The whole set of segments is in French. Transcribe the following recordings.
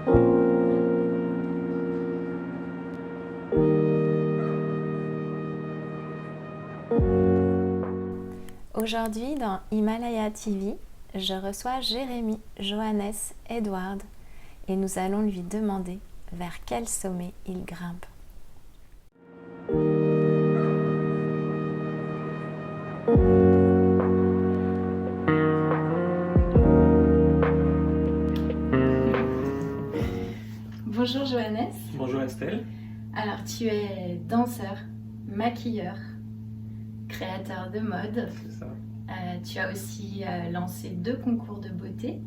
Aujourd'hui, dans Himalaya TV, je reçois Jérémy Johannes Edward et nous allons lui demander vers quel sommet il grimpe. Bonjour Johannes. Bonjour Estelle. Alors tu es danseur, maquilleur, créateur de mode. C'est ça. Tu as aussi lancé 2 concours de beauté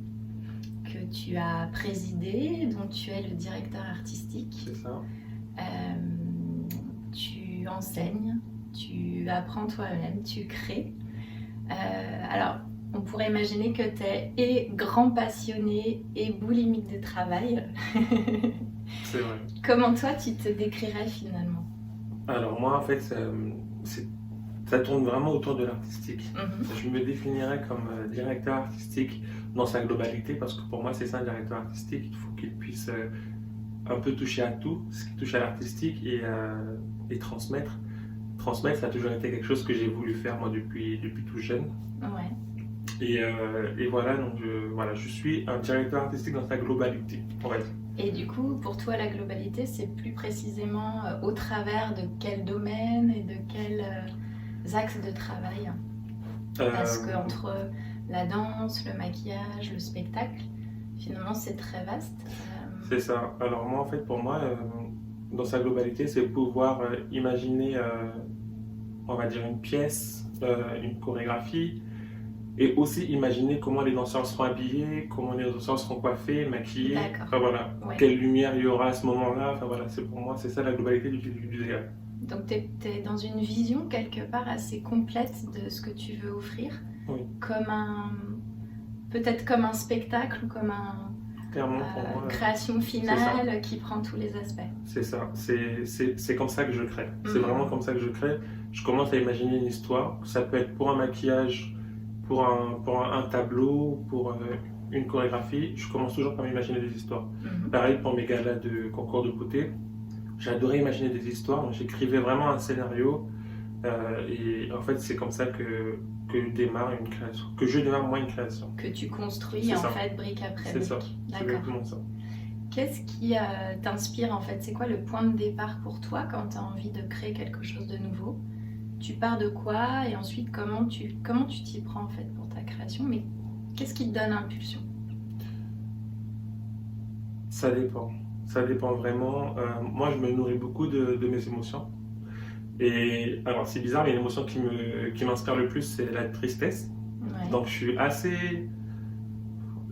que tu as présidé, dont tu es le directeur artistique. C'est ça. Tu enseignes, tu apprends toi-même, tu crées. Alors, on pourrait imaginer que tu es et grand passionné et boulimique de travail. C'est vrai. Comment toi, tu te décrirais finalement? Alors moi en fait, ça tourne vraiment autour de l'artistique. Je me définirais comme directeur artistique dans sa globalité parce que pour moi c'est ça un directeur artistique. Il faut qu'il puisse un peu toucher à tout, ce qui touche à l'artistique et transmettre. Transmettre, ça a toujours été quelque chose que j'ai voulu faire moi depuis tout jeune. Ouais. Et voilà, donc je suis un directeur artistique dans sa globalité, on va dire. Et du coup, pour toi, la globalité, c'est plus précisément au travers de quel domaine et de quels axes de travail? Parce qu'entre la danse, le maquillage, le spectacle, finalement, c'est très vaste. C'est ça. Alors moi, en fait, pour moi, dans sa globalité, c'est pouvoir imaginer, on va dire, une pièce, une chorégraphie, et aussi imaginer comment les danseurs seront habillés, comment les danseurs seront coiffés, maquillés. Enfin, voilà. Ouais. Quelle lumière il y aura à ce moment-là. Enfin, voilà, c'est pour moi, c'est ça la globalité du théâtre. Donc tu es dans une vision quelque part assez complète de ce que tu veux offrir. Oui. Peut-être comme un spectacle ou comme clairement, pour moi, création finale qui prend tous les aspects. C'est ça, c'est comme ça que je crée. C'est vraiment comme ça que je crée. Je commence à imaginer une histoire. Ça peut être pour un maquillage, pour un tableau, pour une chorégraphie. Je commence toujours par m'imaginer des histoires. Pareil pour mes galas de concours de beauté. J'adorais imaginer des histoires. Donc j'écrivais vraiment un scénario. Et en fait, c'est comme ça que démarre une création. Que je démarre moi une création. Que tu construis en fait brique après brique. C'est ça, c'est exactement ça. Qu'est-ce qui t'inspire en fait? C'est quoi le point de départ pour toi quand tu as envie de créer quelque chose de nouveau? Tu pars de quoi et ensuite comment tu t'y prends en fait pour ta création? Mais qu'est-ce qui te donne impulsion? Ça dépend vraiment. Moi, je me nourris beaucoup de mes émotions. Et alors, c'est bizarre, mais l'émotion qui m'inspire le plus, c'est la tristesse. Ouais. Donc, je suis assez.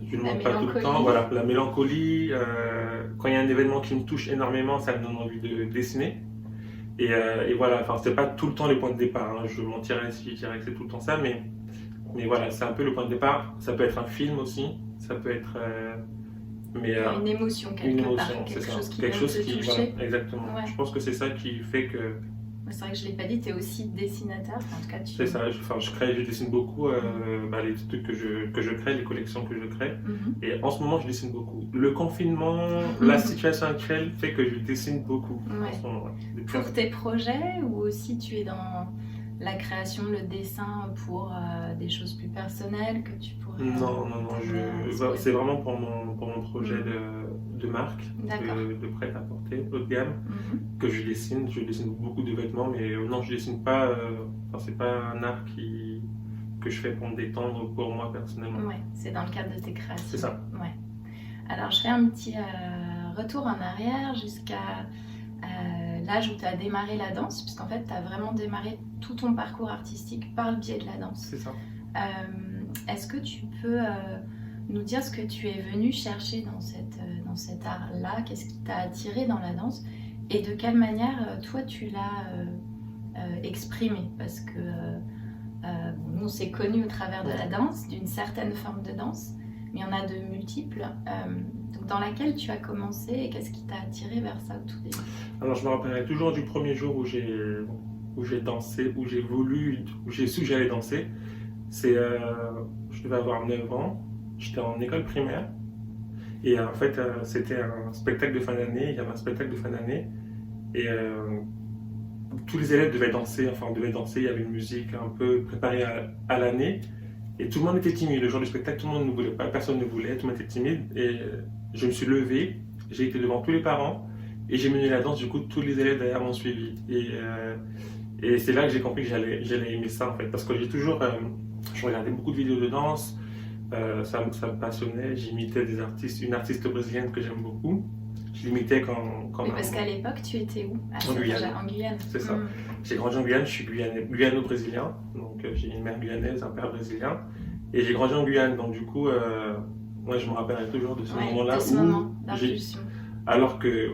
Je ne montre pas tout le temps. Voilà, la mélancolie. Quand il y a un événement qui me touche énormément, ça me donne envie de dessiner. Et voilà, enfin, c'est pas tout le temps le point de départ. Hein. Je mentirais si je dirais que c'est tout le temps ça, mais voilà, c'est un peu le point de départ. Ça peut être un film aussi. Ça peut être. Une émotion quelque part, quelque chose qui vient te toucher. Voilà, exactement. Ouais. Je pense que c'est ça qui fait que. C'est vrai que je ne l'ai pas dit, tu es aussi dessinateur, en tout cas tu... C'est ça, je dessine beaucoup les trucs que je crée, les collections que je crée. Et en ce moment, je dessine beaucoup. Le confinement, la situation actuelle fait que je dessine beaucoup en ce moment. Pour tes projets ou aussi tu es dans la création, le dessin pour des choses plus personnelles que tu pourrais... Non, c'est vraiment pour mon projet de marque, de prêt-à-porter, haut de gamme, que je dessine beaucoup de vêtements, mais non, je dessine pas, c'est pas un art que je fais pour me détendre pour moi personnellement. Ouais, c'est dans le cadre de tes créations. C'est ça. Ouais. Alors je fais un petit retour en arrière jusqu'à l'âge où tu as démarré la danse, puisqu'en fait tu as vraiment démarré tout ton parcours artistique par le biais de la danse. C'est ça. Est-ce que tu peux nous dire ce que tu es venu chercher dans cet art-là? Qu'est-ce qui t'a attiré dans la danse? Et de quelle manière, toi, tu l'as exprimé? Parce que nous, on s'est connus au travers de la danse, d'une certaine forme de danse, mais il y en a de multiples. Donc, dans laquelle tu as commencé et qu'est-ce qui t'a attiré vers ça au tout début? Alors, je me rappellerai toujours du premier jour où j'ai dansé, où j'ai su que j'allais danser. Je devais avoir 9 ans, j'étais en école primaire Et en fait, c'était un spectacle de fin d'année. Il y avait un spectacle de fin d'année. Et tous les élèves devaient danser. Enfin, on devait danser. Il y avait une musique un peu préparée à l'année. Et tout le monde était timide. Le jour du spectacle, tout le monde ne voulait pas. Personne ne voulait. Tout le monde était timide. Et je me suis levé. J'ai été devant tous les parents. Et j'ai mené la danse. Du coup, tous les élèves derrière m'ont suivi. Et c'est là que j'ai compris que j'allais aimer ça, en fait. Parce que j'ai toujours... je regardais beaucoup de vidéos de danse. Ça me passionnait. J'imitais des artistes. Une artiste brésilienne que j'aime beaucoup. Je l'imitais quand oui, parce qu'à l'époque, tu étais où? En Guyane. En Guyane. C'est ça. J'ai grandi en Guyane. Je suis guyano-brésilien. Donc, j'ai une mère guyanaise, un père brésilien. Et j'ai grandi en Guyane. Donc, du coup, moi, je me rappellerai toujours de ce moment-là. De ce moment d'impulsion. Alors que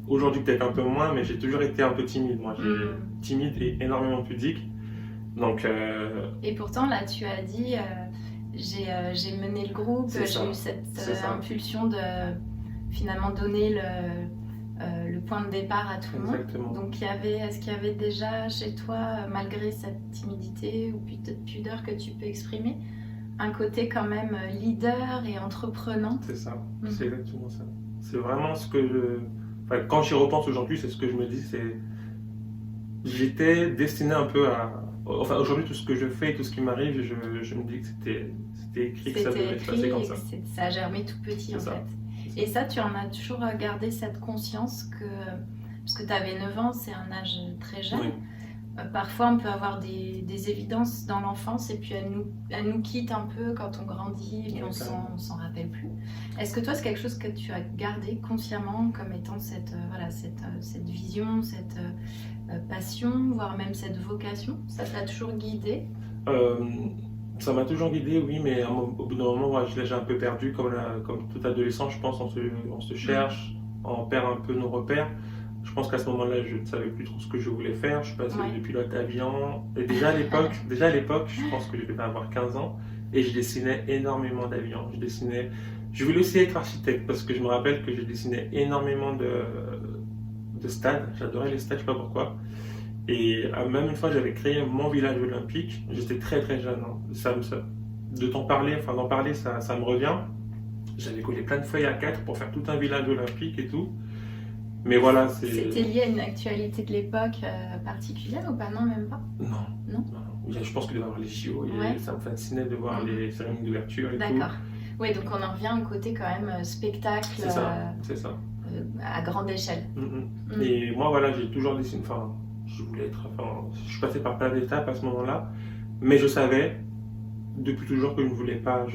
aujourd'hui, peut-être un peu moins, mais j'ai toujours été un peu timide. Moi, timide et énormément pudique. Donc, et pourtant, là, tu as dit, j'ai mené le groupe, j'ai eu cette impulsion de finalement donner le point de départ à tout le monde. Exactement. Donc, est-ce qu'il y avait déjà chez toi, malgré cette timidité ou peut-être pudeur que tu peux exprimer, un côté quand même leader et entreprenant? C'est ça, c'est exactement ça. C'est vraiment ce que quand j'y repense aujourd'hui, c'est ce que je me dis, j'étais destiné un peu à... Enfin, aujourd'hui, tout ce que je fais, tout ce qui m'arrive, je me dis que c'était écrit, que ça devait se passer comme ça. Ça a germé tout petit, en fait. Et ça, tu en as toujours gardé cette conscience parce que tu avais 9 ans, c'est un âge très jeune. Oui. Parfois, on peut avoir des évidences dans l'enfance et puis elles nous quittent un peu quand on grandit et puis on s'en rappelle plus. Est-ce que toi, c'est quelque chose que tu as gardé consciemment comme étant cette vision, cette passion, voire même cette vocation? Ça t'a toujours guidé? Ça m'a toujours guidé, oui, mais au bout d'un moment, je l'ai un peu perdu, comme tout adolescent, je pense, on se cherche, on perd un peu nos repères. Je pense qu'à ce moment-là, je ne savais plus trop ce que je voulais faire. Je suis passé de pilote d'avion. Et déjà à l'époque, je pense que je devais avoir 15 ans, et je dessinais énormément d'avions. Je voulais aussi être architecte, parce que je me rappelle que je dessinais énormément de stades. J'adorais les stades, je ne sais pas pourquoi. Et même une fois, j'avais créé mon village olympique. J'étais très très jeune. D'en parler, ça me revient. J'avais collé plein de feuilles A4 pour faire tout un village olympique et tout. Mais voilà, C'était lié à une actualité de l'époque particulière ou pas? Non, même pas. Non. Je pense qu'il devait y avoir les JO. Ça me fascinait de voir les cérémonies d'ouverture et tout. D'accord. Oui, donc on en revient au côté quand même spectacle. C'est ça. À grande échelle. Et moi, voilà, j'ai toujours dessiné. Je suis passé par plein d'étapes à ce moment-là, mais je savais depuis toujours que je ne voulais pas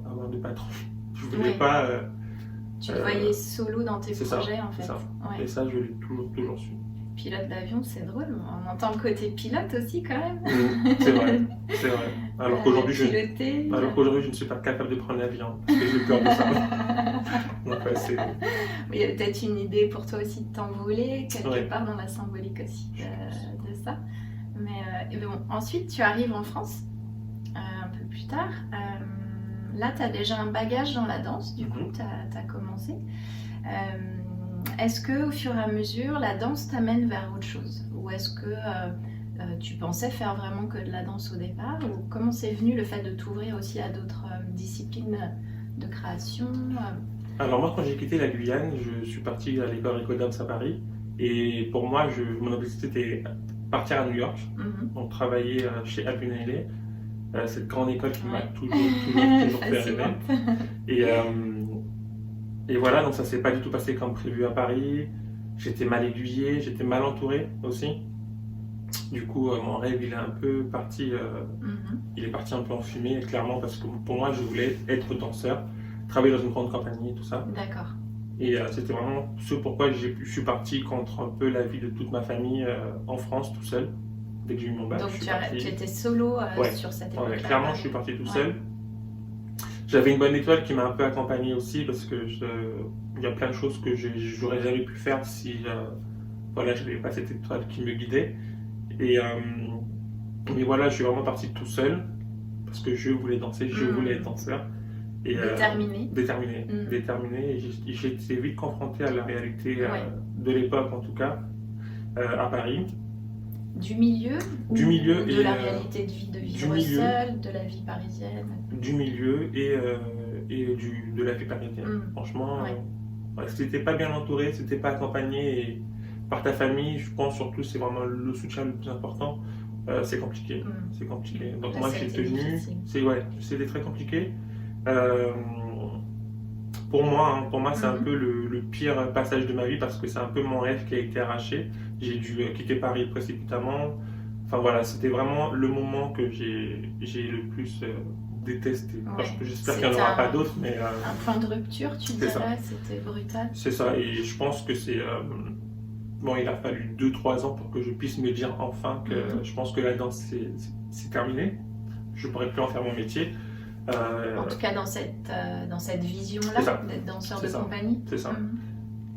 avoir de patron. Je voulais pas. Tu te voyais solo dans tes projets, en fait. C'est ça. Et ça, je l'ai toujours su. Pilote d'avion, c'est drôle. On entend le côté pilote aussi, quand même. C'est vrai. Alors qu'aujourd'hui, je ne suis pas capable de prendre l'avion parce que j'ai peur de ça. Donc, il y a peut-être une idée pour toi aussi de t'envoler, quelque part dans la symbolique aussi de ça. Mais bon, ensuite, tu arrives en France un peu plus tard. Là, tu as déjà un bagage dans la danse, du coup, tu as commencé. Est-ce qu'au fur et à mesure, la danse t'amène vers autre chose? Ou est-ce que tu pensais faire vraiment que de la danse au départ? Ou comment c'est venu le fait de t'ouvrir aussi à d'autres disciplines de création? Alors moi, quand j'ai quitté la Guyane, je suis parti à l'école Eco-Dance à Paris. Et pour moi, mon objectif était partir à New York, donc travailler chez Alvin Ailey. Cette grande école qui m'a toujours fait rêver. Et voilà, donc ça s'est pas du tout passé comme prévu à Paris. J'étais mal aiguillé, j'étais mal entouré aussi. Du coup, mon rêve, il est un peu parti, il est parti un peu en fumée, clairement, parce que pour moi, je voulais être danseur, travailler dans une grande compagnie, tout ça. D'accord. Et c'était vraiment ce pourquoi je suis parti contre un peu la vie de toute ma famille en France, tout seul. Dès que j'ai eu mon bac, donc tu étais solo sur cette époque-là? Clairement, je suis parti tout seul. J'avais une bonne étoile qui m'a un peu accompagné aussi parce que il y a plein de choses que j'aurais jamais pu faire si je n'avais pas cette étoile qui me guidait. Mais voilà, je suis vraiment parti tout seul parce que je voulais danser, je voulais être danseur. Et, déterminé. Et j'ai été vite confronté à la réalité de l'époque, en tout cas, à Paris. Du milieu et de la réalité de vivre seul, de la vie parisienne? Du milieu et de la vie parisienne. Franchement, si tu n'étais pas bien entouré, si tu n'étais pas accompagné par ta famille, je pense surtout c'est vraiment le soutien le plus important. C'est compliqué, c'est compliqué. Donc moi j'ai tenu, c'était très compliqué. Pour moi, c'est un peu le pire passage de ma vie parce que c'est un peu mon rêve qui a été arraché. J'ai dû quitter Paris précipitamment. Enfin voilà, c'était vraiment le moment que j'ai le plus détesté. Ouais. Enfin, j'espère qu'il n'y en aura pas d'autres, mais... un point de rupture, tu dirais, c'était brutal. C'est ça, et je pense que c'est... Bon, il a fallu 2-3 ans pour que je puisse me dire enfin que je pense que la danse, c'est terminé. Je ne pourrais plus en faire mon métier. En tout cas, dans cette vision-là, d'être danseur de compagnie. C'est ça.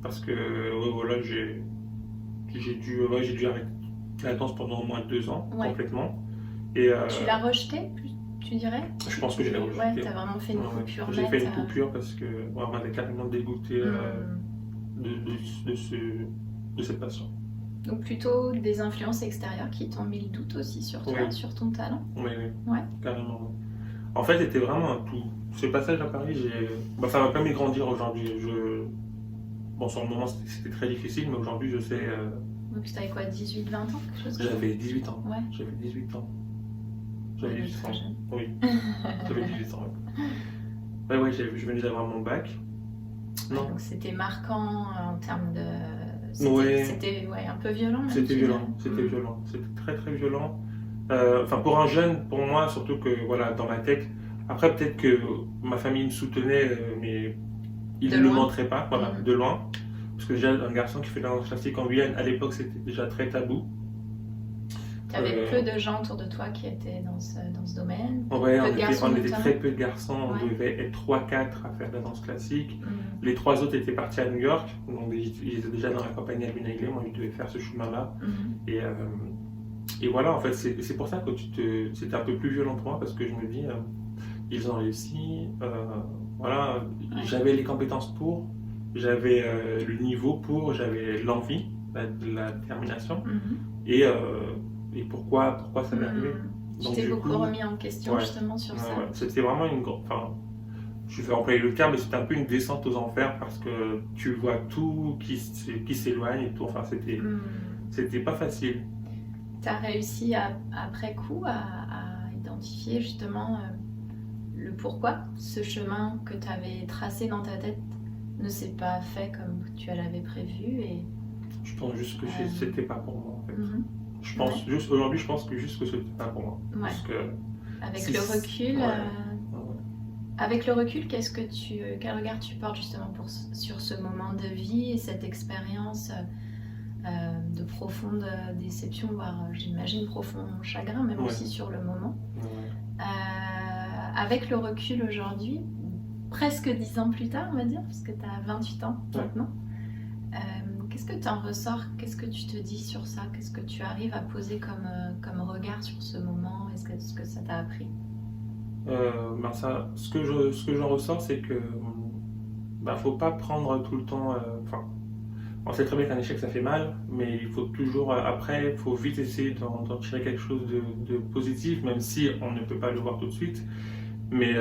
Parce que voilà, j'ai dû arrêter la danse pendant au moins 2 ans, complètement. Et, tu l'as rejeté, tu dirais? Je pense que je l'ai rejeté. Ouais, tu as vraiment fait une coupure nette. J'ai fait une coupure parce que on m'avait carrément dégoûté de cette passion. Donc plutôt des influences extérieures qui t'ont mis le doute aussi sur toi, sur ton talent? Oui, carrément. En fait, c'était vraiment un tout. Ce passage à Paris, ça m'a permis de grandir aujourd'hui. Bon, sur le moment, c'était très difficile, mais aujourd'hui, je sais... Donc tu avais quoi, 18-20 ans, quelque chose? J'avais 18 ans. Ouais. J'avais 18 ans. J'avais 18 ans. Oui, j'avais 18 ans. Ouais, je venais d'avoir mon bac. Non. Donc c'était marquant en termes de... C'était un peu violent. C'était violent. C'était très très violent. Pour un jeune, pour moi, surtout que voilà, dans ma tête, après peut-être que ma famille me soutenait, mais ils ne le montraient pas, de loin. Parce que j'ai un garçon qui fait de la danse classique en Guyane, à l'époque c'était déjà très tabou. Tu avais peu de gens autour de toi qui étaient dans ce domaine? Ouais, on était très peu de garçons, on devait être 3-4 à faire de la danse classique. Les 3 autres étaient partis à New York, donc ils étaient déjà dans la compagnie Albin Aiglé, moi ils devaient faire ce chemin-là. Et voilà, en fait, c'est pour ça que c'était un peu plus violent pour moi, parce que je me dis, ils ont réussi, j'avais les compétences pour, j'avais le niveau pour, j'avais l'envie, la détermination, et pourquoi ça m'est arrivé. Tu t'es beaucoup remis en question justement sur ça. C'était vraiment une grande... je vais employer le terme, mais c'était un peu une descente aux enfers, parce que tu vois tout qui s'éloigne et tout, c'était pas facile. Tu as réussi après coup à identifier justement le pourquoi ce chemin que tu avais tracé dans ta tête ne s'est pas fait comme tu l'avais prévu Je pense juste que c'était pas pour moi en fait. Aujourd'hui, je pense que juste que c'était pas pour moi. Parce que avec le recul, avec le recul, quel regard tu portes justement sur ce moment de vie et cette expérience de profonde déception, voire j'imagine profond chagrin, même aussi sur le moment. Avec le recul aujourd'hui, presque 10 ans plus tard, on va dire, puisque tu as 28 ans maintenant, qu'est-ce que tu en ressors? Qu'est-ce que tu te dis sur ça? Qu'est-ce que tu arrives à poser comme regard sur ce moment? Est-ce que ça t'a appris? Ce que j'en ressors, c'est que faut pas prendre tout le temps... on sait très bien qu'un échec ça fait mal, mais il faut toujours, après, il faut vite essayer d'en tirer quelque chose de positif, même si on ne peut pas le voir tout de suite. Mais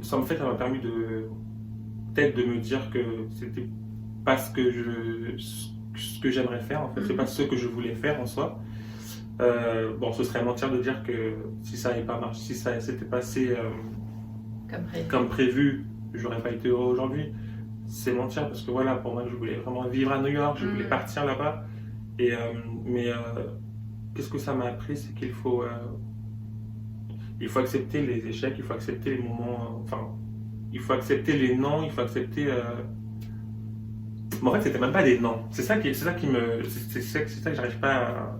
ça m'a permis peut-être de me dire que c'était pas ce que j'aimerais faire, en fait, c'est pas ce que je voulais faire en soi. Ce serait mentir de dire que si ça n'avait pas marché, si ça s'était passé comme prévu, j'aurais pas été heureux aujourd'hui. C'est mentir parce que voilà, pour moi, je voulais vraiment vivre à New York, je voulais partir là-bas. Mais qu'est-ce que ça m'a appris, c'est qu'il faut accepter les échecs, il faut accepter les moments, il faut accepter les non, il faut accepter. Mais en fait, c'était même pas des non. C'est ça que j'arrive pas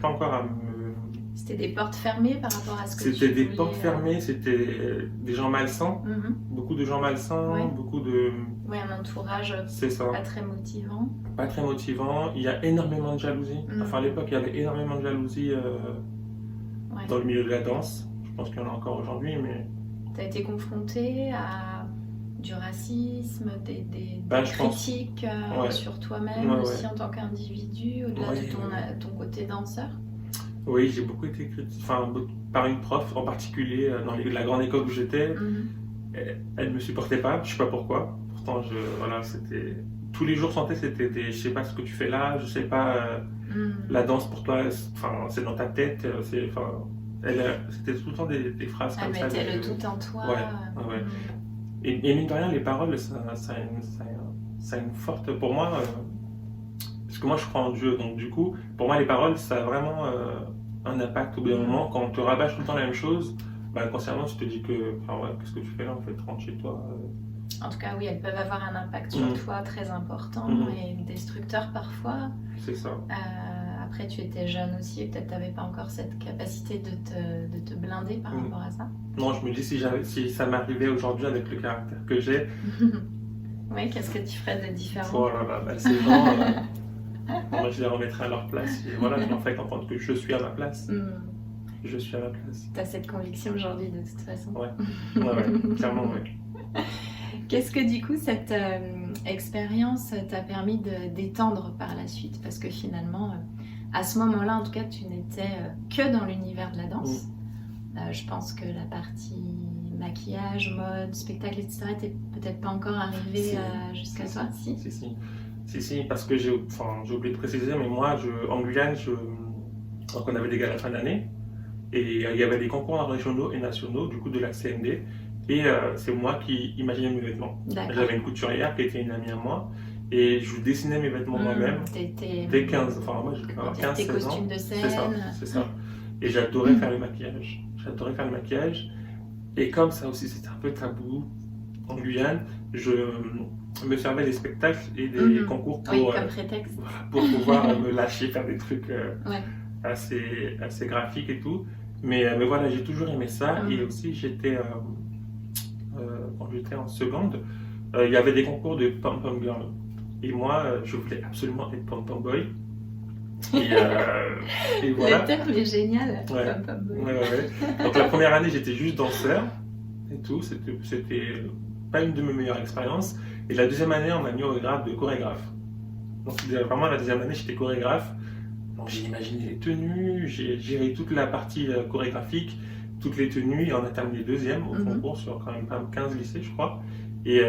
encore à me. C'était des portes fermées par rapport à ce que tu C'était des voulais, portes fermées, c'était des gens malsains, beaucoup de gens malsains, beaucoup de... Oui, un entourage pas très motivant. Pas très motivant, il y a énormément de jalousie. À l'époque, il y avait énormément de jalousie dans le milieu de la danse. Je pense qu'il y en a encore aujourd'hui, mais... Tu as été confronté à du racisme, des critiques sur toi-même aussi en tant qu'individu, au-delà de ton côté danseur? Oui, j'ai beaucoup été critiqué, par une prof en particulier dans la grande école où j'étais. Elle me supportait pas, je sais pas pourquoi. Pourtant, voilà, c'était tous les jours sentais c'était je sais pas ce que tu fais là, je sais pas la danse pour toi, c'est dans ta tête, c'était tout le temps des phrases Elle comme ça. mettait le tout en toi. Ouais, ouais. Et mine de rien, les paroles, ça a une forte pour moi. Parce que moi je crois en Dieu, donc du coup, pour moi les paroles ça a vraiment un impact au bout d'un moment. Quand on te rabâche tout le temps la même chose, bah, consciemment tu te dis que, ouais, qu'est-ce que tu fais là en fait, rentre chez toi. En tout cas, oui, elles peuvent avoir un impact sur toi très important et destructeur parfois. C'est ça. Après, tu étais jeune aussi et peut-être tu n'avais pas encore cette capacité de te blinder par rapport à ça. Non, je me dis si ça m'arrivait aujourd'hui avec le caractère que j'ai. Oui, qu'est-ce que tu ferais de différent? Oh là là, bah, ces gens. Moi, je les remettrais à leur place. Et voilà, je leur ferais comprendre que je suis à ma place. Je suis à ma place. Tu as cette conviction aujourd'hui, de toute façon. Ouais, clairement, ouais. Qu'est-ce que, du coup, cette expérience t'a permis d'étendre par la suite? Parce que finalement, à ce moment-là, en tout cas, tu n'étais que dans l'univers de la danse. Je pense que la partie maquillage, mode, spectacle, etc., n'était peut-être pas encore arrivée jusqu'à toi. Si, parce que j'ai oublié de préciser, mais moi, en Guyane, donc on avait des galas à la fin d'année, et il y avait des concours régionaux et nationaux, du coup de la CND, et c'est moi qui imaginais mes vêtements. J'avais une couturière qui était une amie à moi, et je dessinais mes vêtements moi-même dès 15, moi j'ai 15-16 ans. Tes costumes de scène. C'est ça. Et j'adorais faire le maquillage. Et comme ça aussi, c'était un peu tabou en Guyane, je me servais des spectacles et des concours comme prétexte. Pour pouvoir me lâcher, faire des trucs assez graphiques et tout. Mais voilà, j'ai toujours aimé ça. Et aussi, quand j'étais en seconde, il y avait des concours de pom-pom girl. Et moi, je voulais absolument être pom-pom boy. Et voilà. Le terme est génial. Pom-pom boy. Ouais. Donc la première année, j'étais juste danseur et tout. C'était pas une de mes meilleures expériences. Et la deuxième année, on m'a mis au grade de chorégraphe. Donc vraiment, la deuxième année, j'étais chorégraphe. Donc j'ai imaginé les tenues, j'ai géré toute la partie chorégraphique, toutes les tenues, et on a terminé deuxième au concours sur quand même 15 lycées, je crois. Et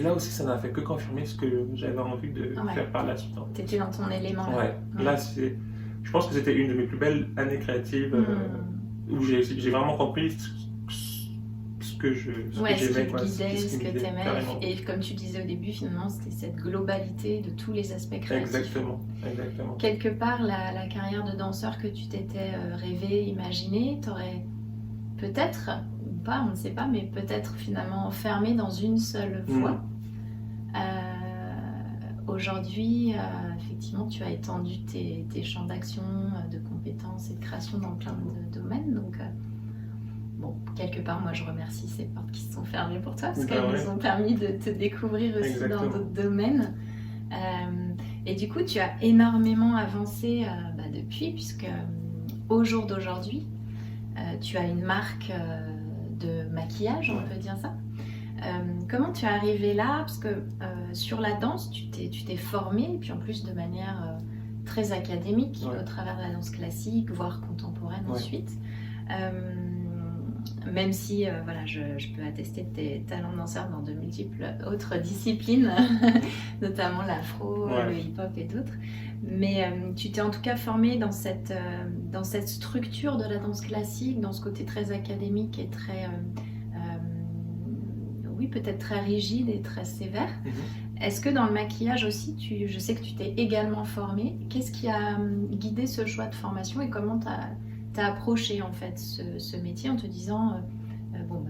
là aussi, ça n'a fait que confirmer ce que j'avais envie de faire par la suite. Tu étais dans ton élément. Là, je pense que c'était une de mes plus belles années créatives où j'ai vraiment compris ce que j'aimais. Ce qui te guidait, ce que tu aimais. Et comme tu disais au début, finalement, c'était cette globalité de tous les aspects créatifs. Exactement. Quelque part, la carrière de danseur que tu t'étais rêvé, imaginé, t'aurais peut-être, ou pas, on ne sait pas, mais peut-être finalement enfermé dans une seule voie. Aujourd'hui, effectivement, tu as étendu tes champs d'action, de compétences et de création dans plein de domaines. Donc, quelque part, moi, je remercie ces portes qui se sont fermées pour toi, parce qu'elles nous ont permis de te découvrir aussi dans d'autres domaines. Et du coup, tu as énormément avancé depuis, puisque au jour d'aujourd'hui, tu as une marque de maquillage, on peut dire ça. Comment tu es arrivé là? Parce que sur la danse, tu t'es formée, et puis en plus de manière très académique, au travers de la danse classique, voire contemporaine ensuite. Même si je peux attester de tes talents de danseur dans de multiples autres disciplines, notamment l'afro, le hip-hop et d'autres. Mais tu t'es en tout cas formée dans cette structure de la danse classique, dans ce côté très académique et très... peut-être très rigide et très sévère. Est-ce que dans le maquillage aussi, je sais que tu t'es également formée. Qu'est-ce qui a guidé ce choix de formation et comment tu as approché en fait ce métier en te disant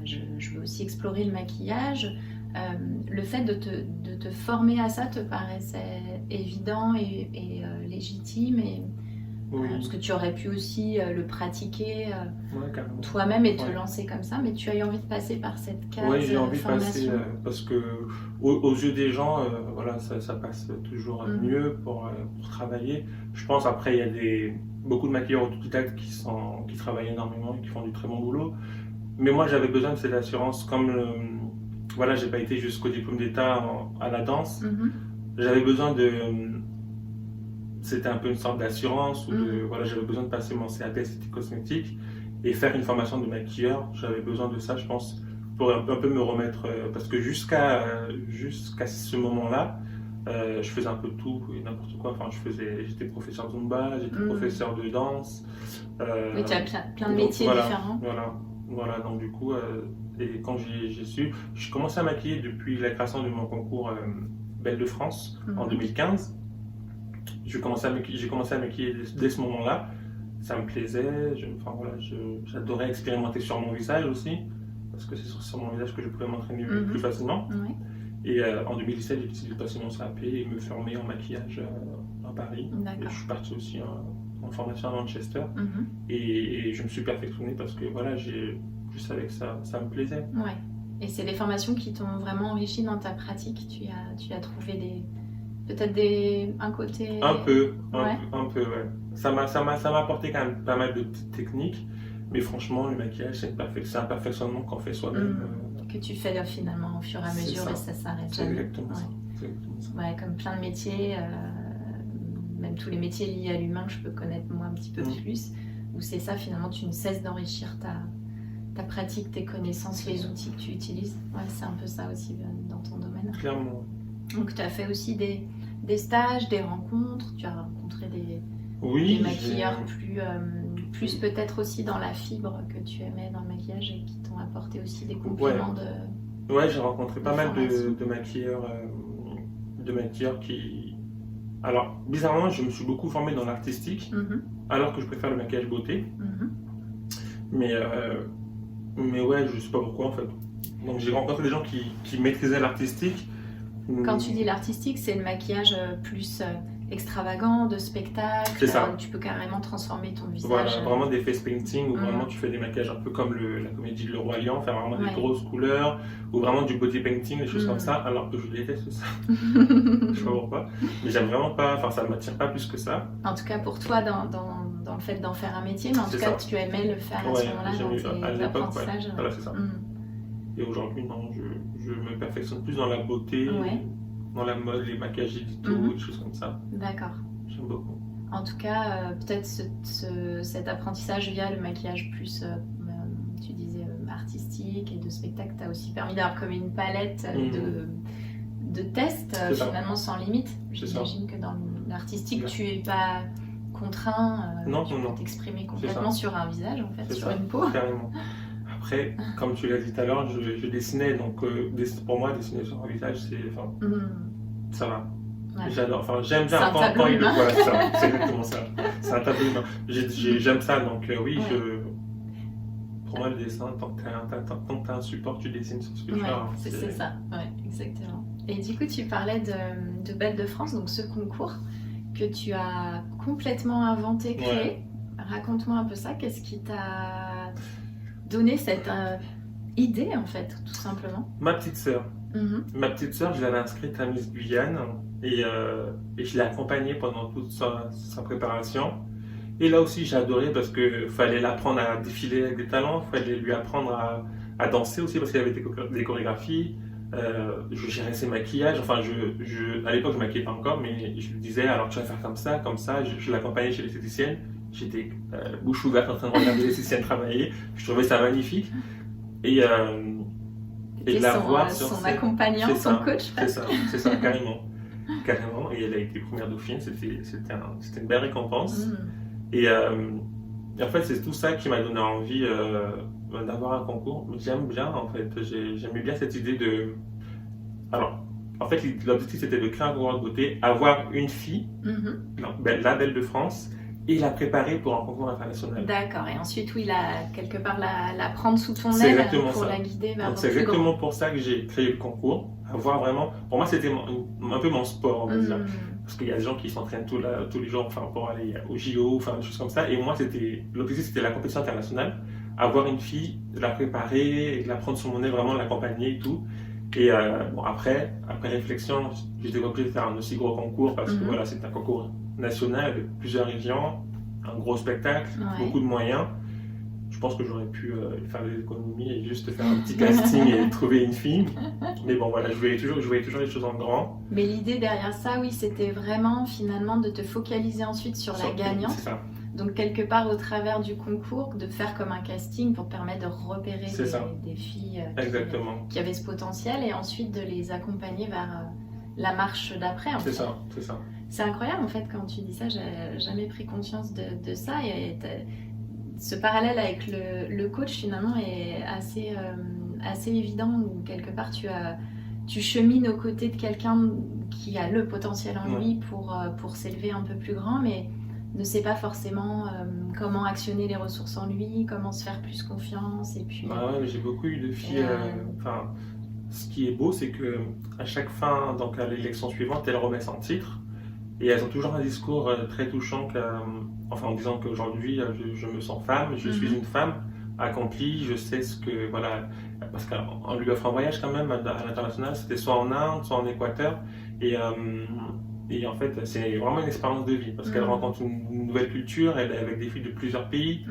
je veux aussi explorer le maquillage. Le fait de te former à ça te paraissait évident et légitime parce que tu aurais pu aussi le pratiquer toi-même et te lancer comme ça, mais tu as eu envie de passer par cette case formation. Oui, j'ai envie de passer parce que aux yeux des gens, ça passe toujours mieux pour travailler. Je pense après il y a beaucoup de maquilleurs autodidactes qui travaillent énormément et qui font du très bon boulot. Mais moi j'avais besoin de cette assurance, comme j'ai pas été jusqu'au diplôme d'état à la danse. J'avais besoin de c'était un peu une sorte d'assurance, ou voilà, j'avais besoin de passer mon CAP esthétique cosmétique et faire une formation de maquilleur. J'avais besoin de ça, je pense, pour un peu me remettre, parce que jusqu'à ce moment-là, je faisais un peu tout et n'importe quoi. Enfin, j'étais professeur de Zumba, j'étais professeur de danse. Oui, tu as plein de métiers différents. Voilà, donc du coup, et quand j'ai commencé à maquiller depuis la création de mon concours Belle de France en 2015. J'ai commencé à maquiller dès ce moment-là. Ça me plaisait, j'adorais expérimenter sur mon visage aussi, parce que c'est sur mon visage que je pouvais m'entraîner plus facilement. Ouais. Et en 2017, j'ai décidé de passer mon CAP et me former en maquillage à Paris. Et je suis parti aussi en formation à Manchester. Et je me suis perfectionné parce que voilà, je savais que ça me plaisait. Ouais. Et c'est des formations qui t'ont vraiment enrichi dans ta pratique. Tu as trouvé peut-être un côté... Un peu, ouais. Ça m'a apporté quand même pas mal de petites techniques. Mais franchement, le maquillage, c'est un perfectionnement qu'on fait soi-même. Que tu fais finalement au fur et à mesure, et ça s'arrête jamais. Exactement ça. Ouais, comme plein de métiers, même tous les métiers liés à l'humain que je peux connaître moi un petit peu plus, où c'est ça finalement, tu ne cesses d'enrichir ta pratique, tes connaissances, les outils que tu utilises. Ouais, c'est un peu ça aussi dans ton domaine. Clairement. Donc tu as fait aussi des stages, des rencontres, tu as rencontré des maquilleurs plus peut-être aussi dans la fibre que tu aimais dans le maquillage et qui t'ont apporté aussi des compléments de... Ouais, j'ai rencontré pas mal de maquilleurs qui... Alors, bizarrement, je me suis beaucoup formé dans l'artistique, alors que je préfère le maquillage beauté. Mais ouais, je sais pas pourquoi en fait. Donc j'ai rencontré des gens qui maîtrisaient l'artistique. Quand tu dis l'artistique, c'est le maquillage plus extravagant, de spectacle. C'est ça. Tu peux carrément transformer ton visage. Voilà, vraiment des face painting, où vraiment tu fais des maquillages un peu comme la comédie de Le Roi Lion, faire vraiment des grosses couleurs, ou vraiment du body painting, des choses comme ça, alors que je déteste ça. Je sais pas pourquoi. Mais j'aime vraiment pas, enfin ça ne m'attire pas plus que ça. En tout cas pour toi, dans le fait d'en faire un métier, mais en tout cas tu aimais le faire à ce moment-là dans tes apprentissages. Voilà, c'est ça. Et aujourd'hui, non, je me perfectionne plus dans la beauté, dans la mode, les maquillages édito, des choses comme ça. D'accord. J'aime beaucoup. En tout cas, peut-être cet apprentissage via le maquillage plus, tu disais, artistique et de spectacle, t'a aussi permis d'avoir comme une palette de tests, finalement sans limite. J'imagine que dans l'artistique, tu n'es pas contraint, tu peux t'exprimer complètement sur un visage, en fait, sur une peau. Carrément. Après, comme tu l'as dit tout à l'heure, je dessinais, donc pour moi, dessiner sur un visage, ça va. Ouais. J'adore, enfin j'aime bien quand il le voit, c'est exactement ça. C'est un tableau humain. J'aime ça, donc oui, pour moi le dessin, tant que tu as un support, tu dessines sur ce que tu fais. C'est ça, exactement. Et du coup, tu parlais de Belle de France, donc ce concours que tu as complètement inventé, créé. Raconte-moi un peu ça, qu'est-ce qui t'a donné cette idée en fait, tout simplement? Ma petite sœur. Ma petite sœur, je l'avais inscrite à Miss Guyane et je l'ai accompagnée pendant toute sa préparation. Et là aussi, j'ai adoré parce qu'il fallait l'apprendre à défiler avec des talents, il fallait lui apprendre à danser aussi parce qu'il y avait des chorégraphies. Je gérais ses maquillages, enfin à l'époque je ne maquillais pas encore, mais je lui disais alors tu vas faire comme ça, je l'accompagnais chez l'esthéticienne. J'étais bouche ouverte en train de regarder l'esthéticienne travailler, je trouvais ça magnifique. Et de la voir sur son accompagnant, son coach. C'est ça, carrément. Et elle a été première dauphine, c'était une belle récompense. Et en fait, c'est tout ça qui m'a donné envie d'avoir un concours. J'aime bien, en fait, j'aimais bien cette idée de... Alors, en fait, l'objectif c'était de créer un concours de beauté, avoir une fille, la Belle de France, et la préparer pour un concours international. D'accord, et ensuite, oui, quelque part la prendre sous ton aile pour la guider vers c'est exactement pour ça que j'ai créé le concours. Avoir vraiment... Pour moi, c'était un peu mon sport, on va dire. Parce qu'il y a des gens qui s'entraînent tous les jours pour aller au JO, des choses comme ça. Et moi, l'objectif, c'était la compétition internationale. Avoir une fille, la préparer, la prendre sur mon aile, vraiment l'accompagner et tout. Et après réflexion, j'étais obligé de faire un aussi gros concours parce que voilà, c'est un concours national avec plusieurs régions, un gros spectacle, beaucoup de moyens. Je pense que j'aurais pu faire des économies et juste faire un petit casting et trouver une fille. Mais bon, voilà, je voyais toujours les choses en grand. Mais l'idée derrière ça, oui, c'était vraiment finalement de te focaliser ensuite sur la gagnante. C'est ça. Donc quelque part au travers du concours, de faire comme un casting pour permettre de repérer des filles qui avaient ce potentiel et ensuite de les accompagner vers la marche d'après. C'est ça, c'est ça. C'est incroyable en fait quand tu dis ça, j'ai jamais pris conscience de ça. Et ce parallèle avec le coach finalement est assez évident où quelque part tu chemines aux côtés de quelqu'un qui a le potentiel en lui pour s'élever un peu plus grand, mais ne sait pas forcément comment actionner les ressources en lui, comment se faire plus confiance. Et puis, mais j'ai beaucoup eu de filles. Ce qui est beau, c'est que à chaque fin, donc à l'élection suivante, elles remettent son titre. Et elles ont toujours un discours très touchant, en disant qu'aujourd'hui, je me sens femme, je suis une femme accomplie, je sais ce que... Voilà, parce qu'on lui offre un voyage quand même à l'international, c'était soit en Inde, soit en Équateur. Et en fait, c'est vraiment une expérience de vie, parce qu'elle rencontre une nouvelle culture, elle est avec des filles de plusieurs pays.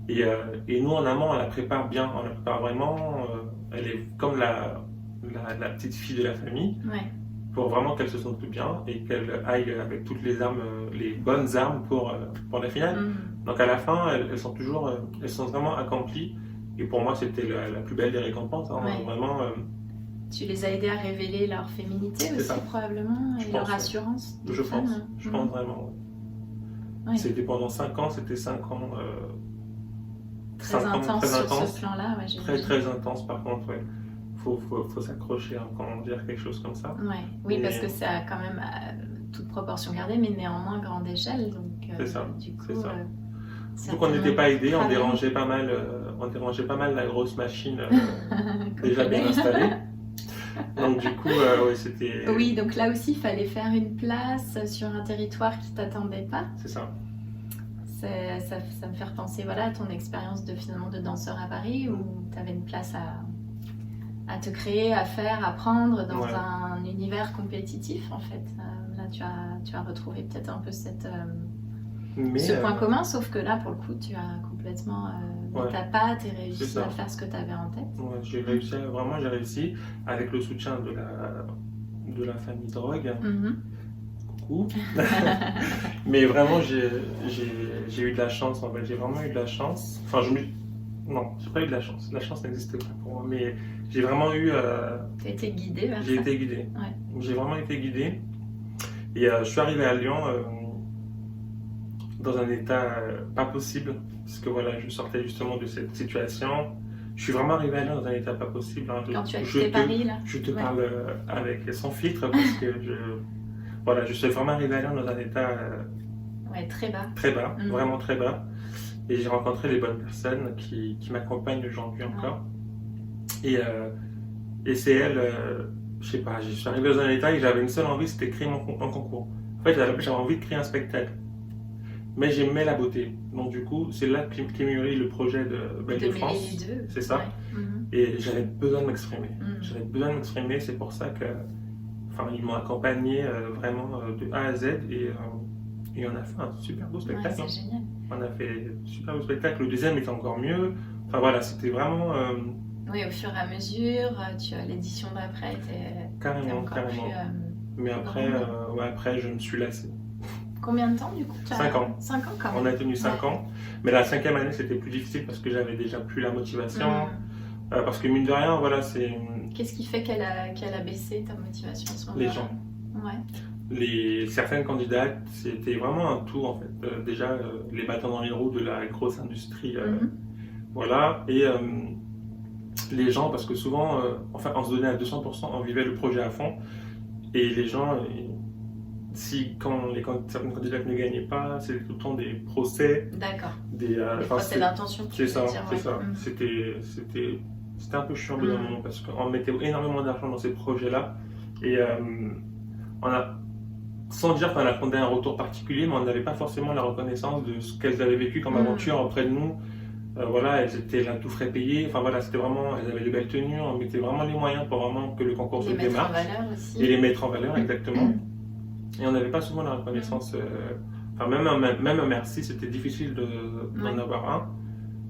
Et nous, en amont, on la prépare bien, on la prépare vraiment. Elle est comme la petite fille de la famille. Pour vraiment qu'elle se sente plus bien et qu'elle aille avec toutes les armes, les bonnes armes pour la finale. Donc à la fin, elles sont vraiment accomplies. Et pour moi, c'était la plus belle des récompenses. Vraiment. Tu les as aidées à révéler leur féminité aussi, probablement, et leur assurance. Je pense vraiment. Ouais. C'était pendant 5 ans, c'était 5 ans. Très intense sur ce plan-là, très intense par contre, ouais. Faut s'accrocher quand on dit quelque chose comme ça. Oui, parce que ça a quand même toute proportion gardée, mais néanmoins grande échelle. C'est ça. Du coup, Surtout qu'on n'était pas aidés, on dérangeait pas mal la grosse machine déjà bien installée. Donc du coup, c'était... Oui, donc là aussi, il fallait faire une place sur un territoire qui ne t'attendait pas. C'est ça. Ça me fait repenser à ton expérience de danseur à Paris, où tu avais une place à te créer, à faire, à prendre dans un univers compétitif en fait. Là tu as retrouvé peut-être un peu ce point commun, sauf que là pour le coup tu as complètement mis ta patte et réussi à faire ce que tu avais en tête. J'ai réussi avec le soutien de la famille Drogue. Coucou. Mais vraiment j'ai eu de la chance en fait, j'ai vraiment eu de la chance. Non, j'ai pas eu de la chance. La chance n'existe pas pour moi, mais j'ai vraiment eu... Tu as été guidé vers ça. J'ai été guidé. J'ai vraiment été guidé. Et je suis arrivé à Lyon dans un état pas possible, parce que je sortais justement de cette situation. Je suis vraiment arrivé à Lyon dans un état pas possible. Quand tu as quitté Paris, là. Je te parle sans filtre, parce que je suis vraiment arrivé à Lyon dans un état... très bas. Très bas, vraiment très bas. Et j'ai rencontré les bonnes personnes qui m'accompagnent aujourd'hui encore. Et c'est elles, je sais pas, je suis arrivé dans un état et j'avais une seule envie, c'était créer mon concours. En fait, j'avais envie de créer un spectacle. Mais j'aimais la beauté. Donc du coup, c'est là qui mûrit le projet de Belle de France. C'est ça. Et j'avais besoin de m'exprimer. C'est pour ça que, ils m'ont accompagné vraiment de A à Z et on a fait un super beau spectacle. C'est génial. On a fait un super beau spectacle. Le deuxième était encore mieux. C'était vraiment... Oui, au fur et à mesure, l'édition d'après était carrément. Plus, mais après, je me suis lassé. Combien de temps du coup? 5 ans. 5 ans quand même. On a tenu 5 ans. Mais la 5e année, c'était plus difficile parce que j'avais déjà plus la motivation. Parce que mine de rien, c'est... Qu'est-ce qui fait qu'elle a baissé ta motivation à ce moment-là? Les gens. Certaines candidates, c'était vraiment un tout en fait. Déjà, les bâtons dans les roues de la grosse industrie. Et les gens, parce que souvent, on se donnait à 200%, on vivait le projet à fond. Et les gens, quand certaines candidates ne gagnaient pas, c'était tout le temps des procès. D'accord. Des procès d'intention. C'est ça. C'était un peu chiant de moment parce qu'on mettait énormément d'argent dans ces projets-là. Et sans dire qu'on attendait un retour particulier, mais on n'avait pas forcément la reconnaissance de ce qu'elles avaient vécu comme aventure auprès de nous. Elles étaient là tout frais payées, c'était vraiment, elles avaient de belles tenues, on mettait vraiment les moyens pour vraiment que le concours se démarque. Et les mettre en valeur, exactement. Et on n'avait pas souvent la reconnaissance, même un merci, c'était difficile d'en avoir un.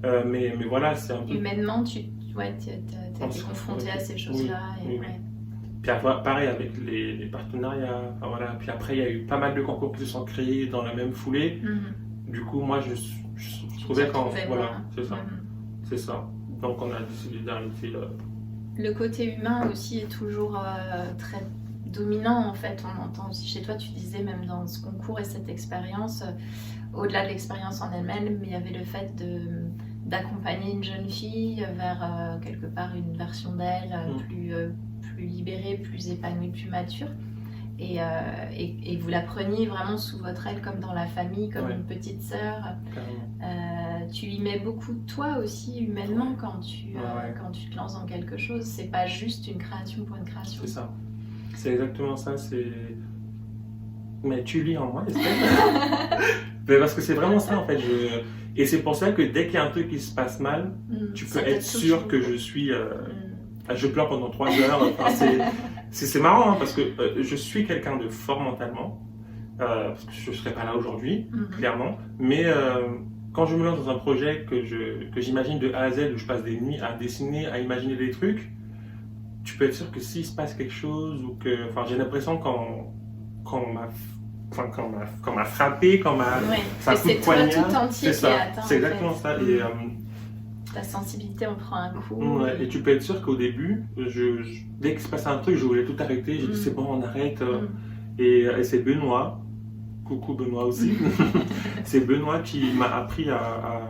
Mais voilà, c'est un peu... Humainement, tu as été confronté à ces choses-là. Oui. Puis après, pareil avec les partenariats, enfin, voilà. Puis après il y a eu pas mal de concours qui se sont créés dans la même foulée. Du coup moi je trouvais voilà, c'est ça. Donc on a décidé d'arrêter. Le côté humain aussi est toujours très dominant en fait. On entend aussi chez toi, tu disais même dans ce concours et cette expérience, au-delà de l'expérience en elle-même, il y avait le fait d'accompagner une jeune fille vers quelque part une version d'elle plus libérée, plus épanouie, plus mature. Et vous la preniez vraiment sous votre aile comme dans la famille, comme une petite sœur. Tu y mets beaucoup de toi aussi humainement quand tu te lances dans quelque chose. C'est pas juste une création pour une création. C'est ça. C'est exactement ça. Mais tu lis en moi, mais parce que c'est vraiment ça en fait. Et c'est pour ça que dès qu'il y a un truc qui se passe mal, tu peux être sûr que je suis... Je pleure pendant 3 heures. Enfin, c'est marrant parce que je suis quelqu'un de fort mentalement. Parce que je ne serais pas là aujourd'hui, clairement. Mais quand je me lance dans un projet que j'imagine de A à Z, où je passe des nuits à dessiner, à imaginer des trucs, tu peux être sûr que s'il se passe quelque chose, ou que... Enfin, j'ai l'impression qu'on m'a frappé, ça coup de poignard. C'est toi tout entier qui est atteint. C'est exactement ça. Et, ta sensibilité en prend un coup. Et tu peux être sûr qu'au début, dès qu'il se passe un truc, je voulais tout arrêter. J'ai dit c'est bon, on arrête. Et c'est Benoît, coucou Benoît aussi, c'est Benoît qui m'a appris à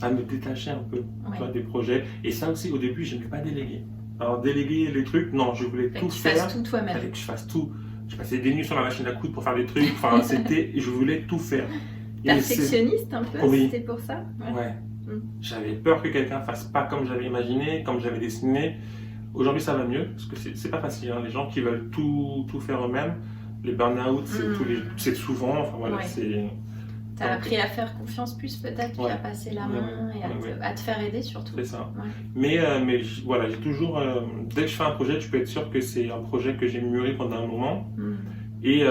me détacher un peu des projets. Et ça aussi, au début, je n'aimais pas déléguer. Alors déléguer les trucs, non, je voulais tout faire. Tu fasses tout toi-même. Il fallait que je fasse tout. Je passais des nuits sur la machine à coudre pour faire des trucs. Enfin, je voulais tout faire. Perfectionniste un peu, c'était pour ça. Ouais. J'avais peur que quelqu'un fasse pas comme j'avais imaginé, comme j'avais dessiné. Aujourd'hui, ça va mieux parce que c'est pas facile. Hein. Les gens qui veulent tout faire eux-mêmes, les burn-out, c'est souvent. Enfin voilà, c'est. T'as appris à faire confiance plus peut-être qu'à passer la main et à te faire aider surtout. C'est ça. Mais voilà, j'ai toujours. Dès que je fais un projet, tu peux être sûr que c'est un projet que j'ai mûri pendant un moment. Et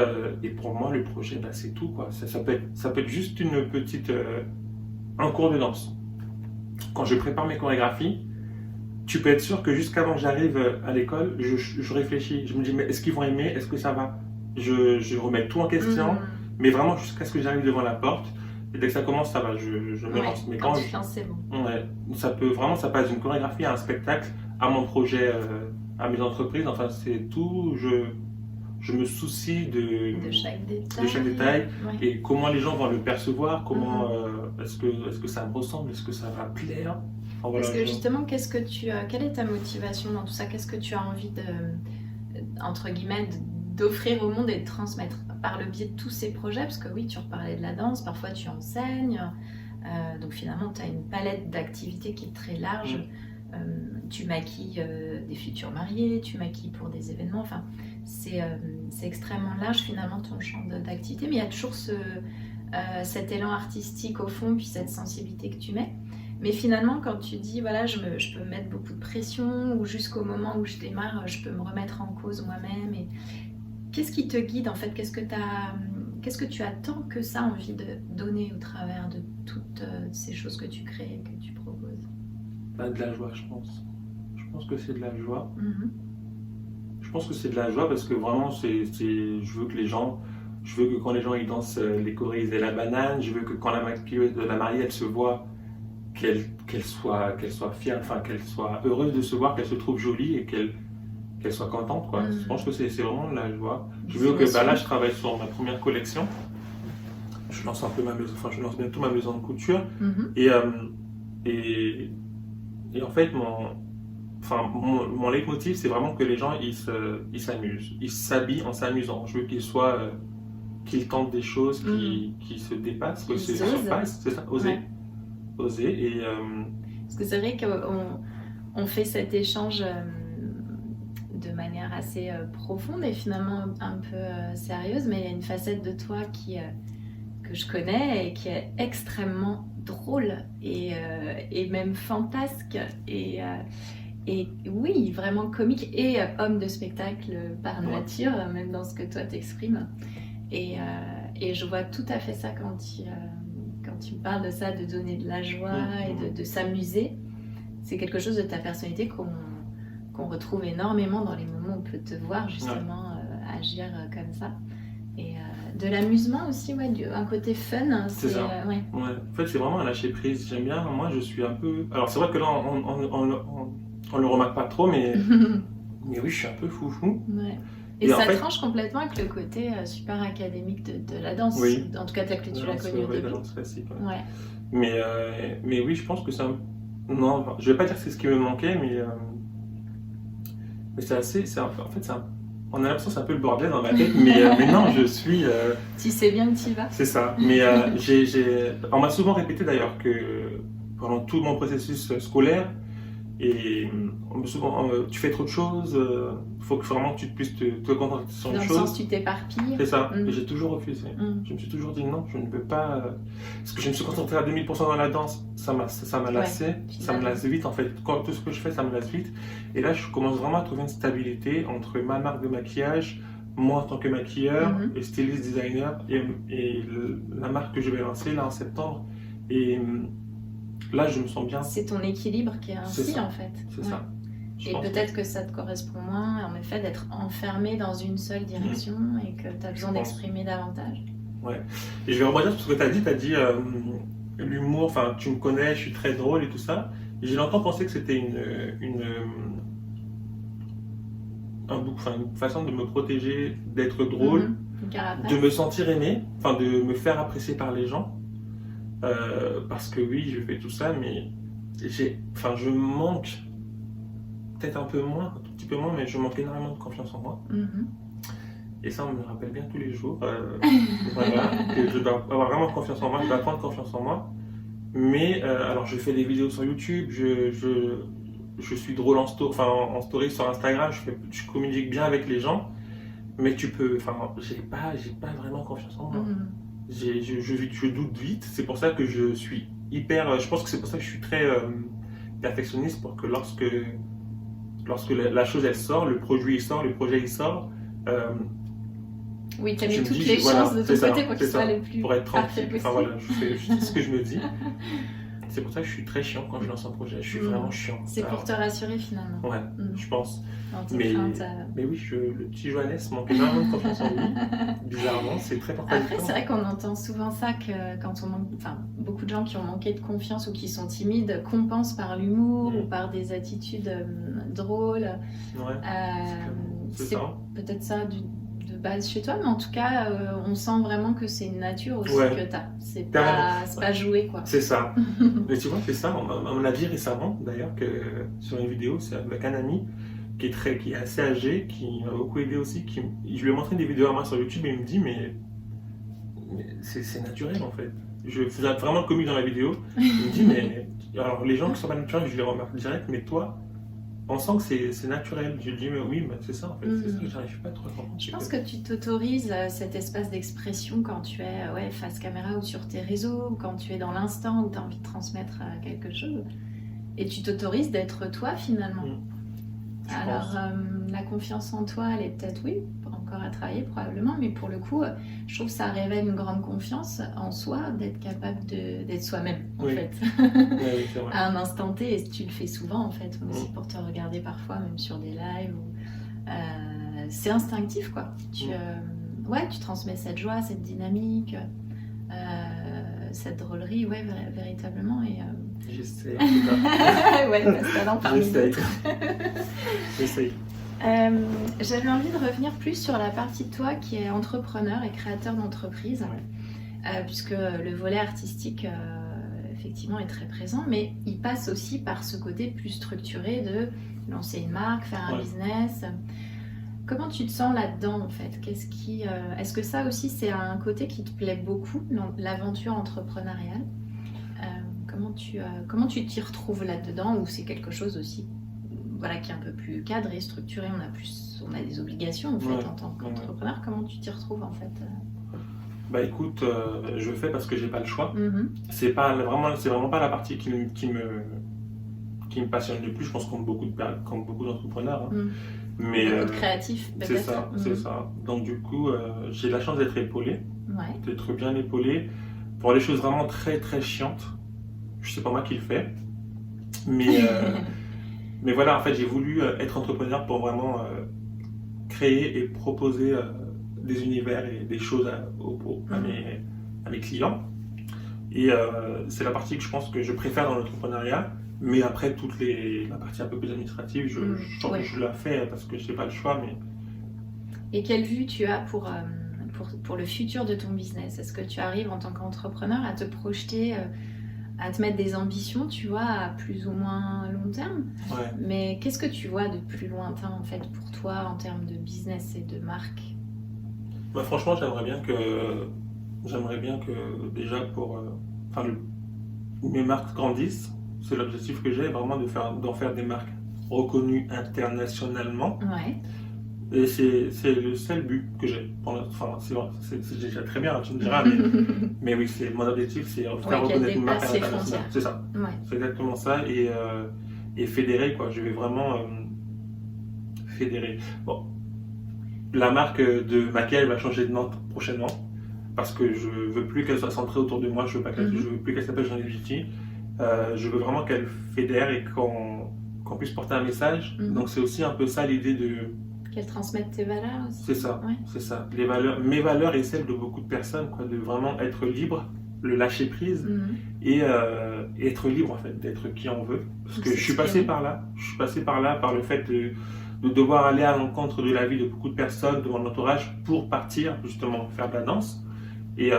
pour moi, le projet, c'est tout quoi. Ça peut être juste une petite. Un cours de danse. Quand je prépare mes chorégraphies, tu peux être sûr que jusqu'avant que j'arrive à l'école, je réfléchis. Je me dis, mais est-ce qu'ils vont aimer? Est-ce que ça va? Je remets tout en question, mais vraiment jusqu'à ce que j'arrive devant la porte. Et dès que ça commence, ça va, je me lance. Mais quand tu lances, c'est bon. Ça passe d'une chorégraphie à un spectacle, à mon projet, à mes entreprises. Enfin, c'est tout. Je me soucie de chaque détail et comment les gens vont le percevoir, comment est-ce que ça me ressemble, est-ce que ça va plaire. Enfin, voilà, parce que justement, quelle est ta motivation dans tout ça? Qu'est-ce que tu as envie entre guillemets, d'offrir au monde et de transmettre par le biais de tous ces projets? Parce que oui, tu reparlais de la danse, parfois tu enseignes, donc finalement tu as une palette d'activités qui est très large. Tu maquilles des futurs mariés, tu maquilles pour des événements, enfin c'est extrêmement large finalement ton champ d'activité, mais il y a toujours cet élan artistique au fond, puis cette sensibilité que tu mets. Mais finalement quand tu dis voilà, je peux mettre beaucoup de pression, ou jusqu'au moment où je démarre, je peux me remettre en cause moi-même, et qu'est-ce qui te guide en fait? Qu'est-ce que tu as tant que ça envie de donner au travers de toutes ces choses que tu crées et que tu proposes? De la joie, je pense. Je pense que c'est de la joie. Je pense que c'est de la joie parce que vraiment, je veux que quand les gens ils dansent les choristes et la banane, je veux que quand la maquilleuse de la mariée, elle se voit, qu'elle soit fière, enfin qu'elle soit heureuse de se voir, qu'elle se trouve jolie et qu'elle soit contente, quoi. Je pense que c'est vraiment de la joie. Je veux que là, je travaille sur ma première collection. Je lance un peu je lance bientôt ma maison de couture. Et en fait, mon leitmotiv, c'est vraiment que les gens ils s'amusent. Ils s'habillent en s'amusant. Je veux qu'ils tentent des choses qui se dépassent, que se surpassent. C'est ça, oser. Oser. Parce que c'est vrai qu'on fait cet échange de manière assez profonde et finalement un peu sérieuse, mais il y a une facette de toi que je connais et qui est extrêmement drôle et même fantasque et oui, vraiment comique et homme de spectacle par nature, même dans ce que toi t'exprimes. Et je vois tout à fait ça quand tu parles de ça, de donner de la joie et de s'amuser. C'est quelque chose de ta personnalité qu'on retrouve énormément dans les moments où on peut te voir justement agir comme ça. Et de l'amusement aussi, un côté fun. C'est ça. Ouais. En fait, c'est vraiment un lâcher prise. J'aime bien. Moi, je suis un peu. Alors, c'est vrai que là, on le remarque pas trop, mais mais oui, je suis un peu foufou. Ouais. Et ça tranche complètement avec le côté super académique de la danse. Oui. En tout cas, tel que tu l'as connu au début. La danse classique. Ouais. Mais oui, je pense que ça. Non, je vais pas dire que c'est ce qui me manquait, mais c'est assez. En fait, on a l'impression que c'est un peu le bordel dans ma tête, mais non, je suis. Tu sais bien que tu y vas. C'est ça. Mais on m'a souvent répété d'ailleurs que pendant tout mon processus scolaire, et souvent, tu fais trop de choses, il faut que vraiment tu puisses te concentrer sur une chose. Dans le sens, tu t'éparpilles. C'est ça. Et j'ai toujours refusé. Je me suis toujours dit non, je ne peux pas. Parce que je me suis concentré à 2000% dans la danse, ça m'a lassé. Ça me lasse vite en fait. Tout ce que je fais, ça me lasse vite. Et là, je commence vraiment à trouver une stabilité entre ma marque de maquillage, moi en tant que maquilleur et styliste designer, et la marque que je vais lancer là en septembre. Et là, je me sens bien. C'est ton équilibre qui est ainsi en fait. C'est ça. Et peut-être que ça te correspond moins, en effet, d'être enfermé dans une seule direction et que tu as besoin d'exprimer davantage. Ouais. Et je vais rebondir sur ce que tu as dit. L'humour, enfin, tu me connais, je suis très drôle et tout ça. Et j'ai longtemps pensé que c'était une façon de me protéger, d'être drôle, de me sentir aimé, enfin, de me faire apprécier par les gens. Parce que oui, je fais tout ça, mais je manque peut-être un peu moins, un tout petit peu moins, mais je manque énormément de confiance en moi. Et ça, on me le rappelle bien tous les jours. Voilà, que je dois avoir vraiment confiance en moi, je dois prendre confiance en moi. Mais alors, je fais des vidéos sur YouTube, je suis drôle en story sur Instagram, je communique bien avec les gens, mais j'ai pas vraiment confiance en moi. Je doute vite, c'est pour ça que je suis je pense que c'est pour ça que je suis très perfectionniste, pour que lorsque la chose elle sort, le produit il sort, le projet il sort, oui, tu as mis toutes les chances de ton côté pour qu'il soit le plus pour être tranquille. possible. Je sais ce que je me dis. C'est pour ça que je suis très chiant quand je lance un projet. Je suis vraiment chiant. C'est pour te rassurer finalement. Ouais, je pense. Mais oui, le petit Johannes manque énormément de confiance en lui. Bizarrement, c'est très important. Après, c'est vrai qu'on entend souvent ça, que quand on manque, beaucoup de gens qui ont manqué de confiance ou qui sont timides compensent par l'humour ou par des attitudes drôles. Ouais, c'est ça. Peut-être ça de base chez toi, mais en tout cas, on sent vraiment que c'est une nature aussi que tu as. C'est pas joué, quoi. C'est ça. Mais tu vois, c'est ça. On l'a dit récemment, d'ailleurs, que sur une vidéo, c'est avec un ami qui est assez âgé, qui m'a beaucoup aidé aussi. Je lui ai montré des vidéos à moi sur YouTube et il me dit, mais c'est naturel en fait. Je faisais vraiment le comique dans la vidéo. Il me dit, mais alors les gens qui sont pas naturels, je les remarque direct, mais toi, on sent que c'est naturel. Je lui dis, mais oui, c'est ça en fait. C'est ça que j'arrive pas trop à comprendre. Je pense que tu t'autorises cet espace d'expression quand tu es face caméra ou sur tes réseaux, ou quand tu es dans l'instant où tu as envie de transmettre quelque chose. Et tu t'autorises d'être toi finalement. Alors, la confiance en toi, elle est peut-être, encore à travailler probablement, mais pour le coup, je trouve que ça révèle une grande confiance en soi, d'être capable d'être soi-même, en fait, à un instant T, et tu le fais souvent, en fait, aussi pour te regarder parfois, même sur des lives, c'est instinctif, quoi. Tu transmets cette joie, cette dynamique, cette drôlerie, véritablement, et... J'essaie. J'essaie. J'avais envie de revenir plus sur la partie de toi qui est entrepreneur et créateur d'entreprise, puisque le volet artistique effectivement est très présent, mais il passe aussi par ce côté plus structuré de lancer une marque, faire un business. Comment tu te sens là-dedans en fait ? Est-ce que ça aussi c'est un côté qui te plaît beaucoup, l'aventure entrepreneuriale ? Comment tu t'y retrouves là-dedans, ou c'est quelque chose aussi qui est un peu plus cadré, structuré, on a des obligations en fait en tant qu'entrepreneur. Comment tu t'y retrouves en fait ? Bah écoute, je le fais parce que j'ai pas le choix. C'est vraiment pas la partie qui me passionne le plus, je pense comme beaucoup d'entrepreneurs. Mais beaucoup de créatifs peut-être. C'est ça. Donc du coup, j'ai la chance d'être épaulé, d'être bien épaulé. pour les choses vraiment très très chiantes, je sais pas moi qui le fais, mais, mais voilà, en fait, j'ai voulu être entrepreneur pour vraiment créer et proposer des univers et des choses à mes clients. Et c'est la partie que je pense que je préfère dans l'entrepreneuriat. Mais après, la partie un peu plus administrative, je la fais parce que je n'ai pas le choix. Mais... Et quelle vue tu as pour le futur de ton business? Est-ce que tu arrives en tant qu'entrepreneur à te projeter, à te mettre des ambitions, tu vois, à plus ou moins long terme? Ouais. Mais qu'est-ce que tu vois de plus lointain, en fait, pour toi, en termes de business et de marque? Bah, franchement, j'aimerais bien que déjà mes marques grandissent. C'est l'objectif que j'ai, vraiment d'en faire des marques reconnues internationalement. Ouais. Et c'est le seul but que j'ai. Enfin, c'est déjà très bien, tu me diras, mais oui, mon objectif, c'est faire reconnaître une marque internationale. C'est ça. Ouais. C'est exactement ça. Et fédérer, quoi. Je vais vraiment fédérer. Bon, la marque de maquillage va changer de nom prochainement parce que je veux plus qu'elle soit centrée autour de moi. Je veux plus qu'elle s'appelle Jean-Yves Beauty. Je veux vraiment qu'elle fédère et qu'on puisse porter un message. Donc c'est aussi un peu ça l'idée de... Qu'elle transmette tes valeurs aussi. C'est ça, ouais. C'est ça. Mes valeurs et celles de beaucoup de personnes, quoi, de vraiment être libre, le lâcher prise et être libre en fait, d'être qui on veut. Parce que je suis passé par là. Je suis passé par là, par le fait de devoir aller à l'encontre de la vie de beaucoup de personnes, de mon entourage, pour partir justement faire de la danse. Et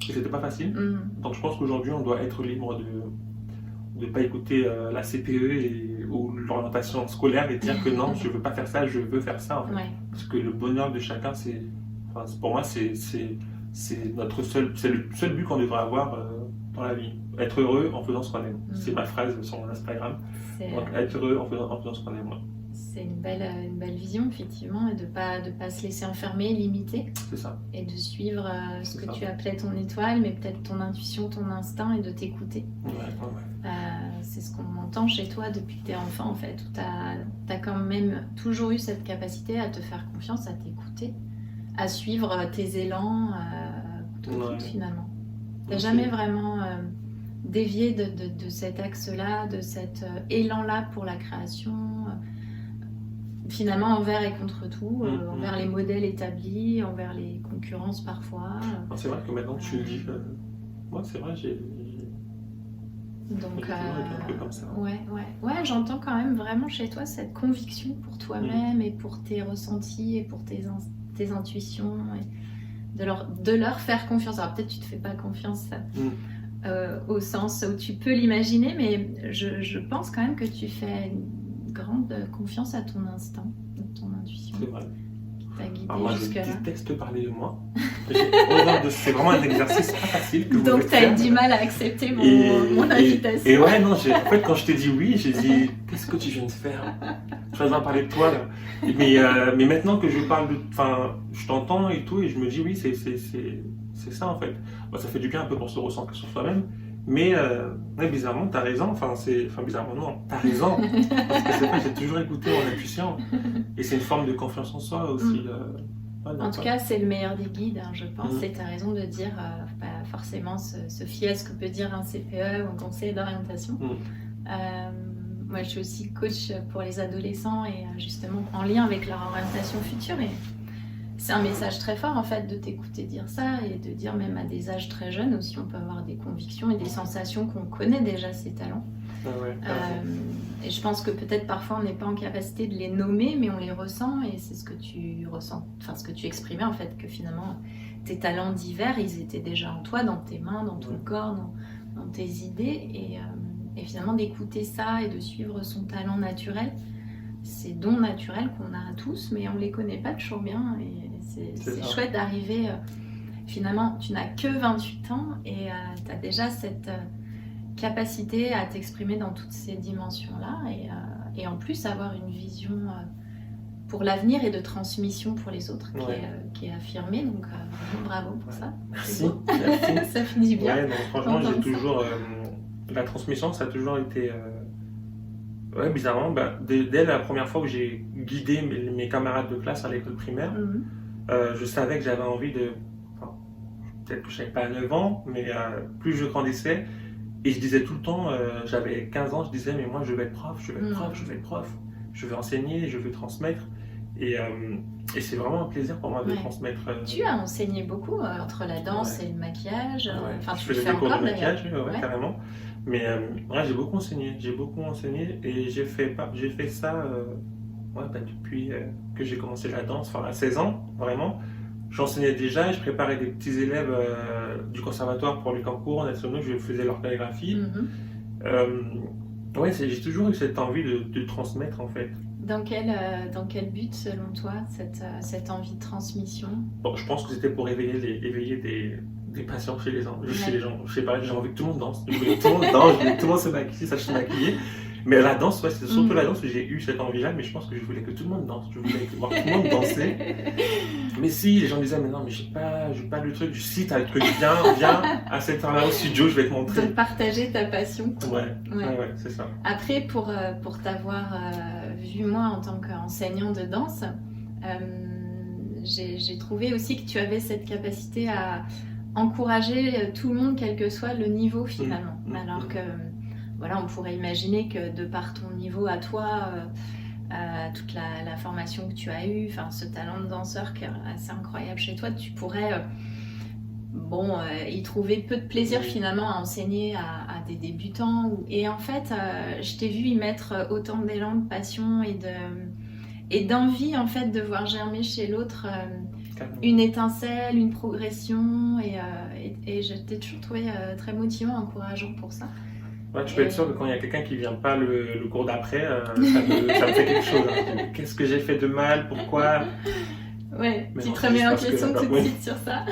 c'était pas facile. Donc je pense qu'aujourd'hui, on doit être libre de ne pas écouter la CPE ou l'orientation scolaire et dire que non, je ne veux pas faire ça, je veux faire ça. En fait. Ouais. Parce que le bonheur de chacun, pour moi, c'est le seul but qu'on devrait avoir dans la vie. Être heureux en faisant ce qu'on aime. C'est ma phrase sur mon Instagram. Donc être heureux en faisant ce qu'on aime. Ouais. C'est une belle vision, effectivement, et de pas se laisser enfermer, limiter. C'est ça. Et de suivre ce que tu appelais ton étoile, mais peut-être ton intuition, ton instinct, et de t'écouter. Ouais. C'est ce qu'on entend chez toi depuis que tu es enfant, en fait, où tu as quand même toujours eu cette capacité à te faire confiance, à t'écouter, à suivre tes élans, tout finalement. Tu n'as jamais vraiment dévié de cet axe-là, de cet élan-là pour la création finalement envers et contre tout, envers les modèles établis, envers les concurrences parfois. C'est vrai que maintenant tu le dis, moi c'est vrai, j'ai donc un peu comme ça. Ouais, j'entends quand même vraiment chez toi cette conviction pour toi-même et pour tes ressentis et pour tes intuitions et de leur faire confiance. Alors peut-être tu te fais pas confiance au sens où tu peux l'imaginer, mais je pense quand même que tu fais grande confiance à ton instinct, à ton intuition. C'est vrai. Qui t'a guidé moi, jusque-là. Je déteste parler de moi. C'est vraiment un exercice pas facile. Donc, tu as eu du mal à accepter mon invitation. Et ouais, non, en fait, quand je t'ai dit oui, j'ai dit qu'est-ce que tu viens de faire? Je viens de parler de toi, là. Mais maintenant que je parle je t'entends et tout, et je me dis oui, c'est ça en fait. Ça fait du bien un peu pour se recentrer sur soi-même. Mais bizarrement, t'as raison. Bizarrement, non, t'as raison. Parce que c'est vrai, j'ai toujours écouté mon intuition. Et c'est une forme de confiance en soi aussi. En tout cas, c'est le meilleur des guides, je pense. Et t'as raison de dire, forcément, se fier à ce que peut dire un CPE ou un conseiller d'orientation. Moi, je suis aussi coach pour les adolescents et justement en lien avec leur orientation future. Et c'est un message très fort en fait de t'écouter dire ça et de dire même à des âges très jeunes aussi on peut avoir des convictions et des sensations qu'on connaît déjà ces talents. Et je pense que peut-être parfois on n'est pas en capacité de les nommer mais on les ressent et c'est ce que tu ressens, ce que tu exprimais en fait, que finalement tes talents divers ils étaient déjà en toi, dans tes mains, dans ton corps, dans tes idées et finalement d'écouter ça et de suivre son talent naturel. Ces dons naturels qu'on a tous, mais on ne les connaît pas toujours bien. Et c'est chouette d'arriver. Finalement, tu n'as que 28 ans et tu as déjà cette capacité à t'exprimer dans toutes ces dimensions-là. Et en plus, avoir une vision pour l'avenir et de transmission pour les autres qui est affirmée. Donc, bravo pour ça. Merci. Ça finit bien. Ouais, franchement, j'ai toujours. La transmission, ça a toujours été. Ouais, bizarrement, dès la première fois que j'ai guidé mes camarades de classe à l'école primaire, je savais que j'avais envie de... peut-être que je n'avais pas 9 ans, mais plus je grandissais, et je disais tout le temps, j'avais 15 ans, je disais, mais moi je vais être prof, je vais être prof, je vais être prof, je vais enseigner, je vais transmettre. Et c'est vraiment un plaisir pour moi de transmettre. Tu as enseigné beaucoup entre la danse et le maquillage. Enfin, je tu fais le des fais cours de encore maquillage, d'ailleurs. carrément. Mais j'ai beaucoup enseigné et j'ai fait ça depuis que j'ai commencé la danse, à 16 ans, vraiment. J'enseignais déjà, je préparais des petits élèves du conservatoire pour les concours nationaux, je faisais leur chorégraphie. J'ai toujours eu cette envie de transmettre en fait. Dans quel but selon toi cette envie de transmission? Bon, je pense que c'était pour éveiller des passions chez les gens. Je sais pas, j'ai envie que tout le monde danse. Je voulais que tout le monde danse, je voulais que tout le monde se maquille, sache se maquiller. Mais la danse, c'est surtout la danse où j'ai eu cette envie-là, mais je pense que je voulais que tout le monde danse. Je voulais voir tout le monde danser. Mais si, les gens disaient, mais non, mais j'ai pas le truc. Si, t'as le truc, viens à cette heure-là au studio, je vais te montrer. De partager ta passion. Ouais, c'est ça. Après, pour t'avoir vu moi en tant qu'enseignant de danse, j'ai trouvé aussi que tu avais cette capacité à encourager tout le monde, quel que soit le niveau finalement. Alors que, voilà, on pourrait imaginer que de par ton niveau à toi, toute la formation que tu as eue, ce talent de danseur qui est assez incroyable chez toi, tu pourrais y trouver peu de plaisir finalement à enseigner à des débutants. Et en fait, je t'ai vu y mettre autant d'élan, de passion et d'envie en fait de voir germer chez l'autre une étincelle, une progression. Et je t'ai toujours trouvé très motivant, encourageant pour ça. Ouais, tu peux être sûr que quand il y a quelqu'un qui ne vient pas le cours d'après, ça me fait quelque chose. Qu'est-ce que j'ai fait de mal? Pourquoi? Ouais, tu te remets en question tout de suite sur ça.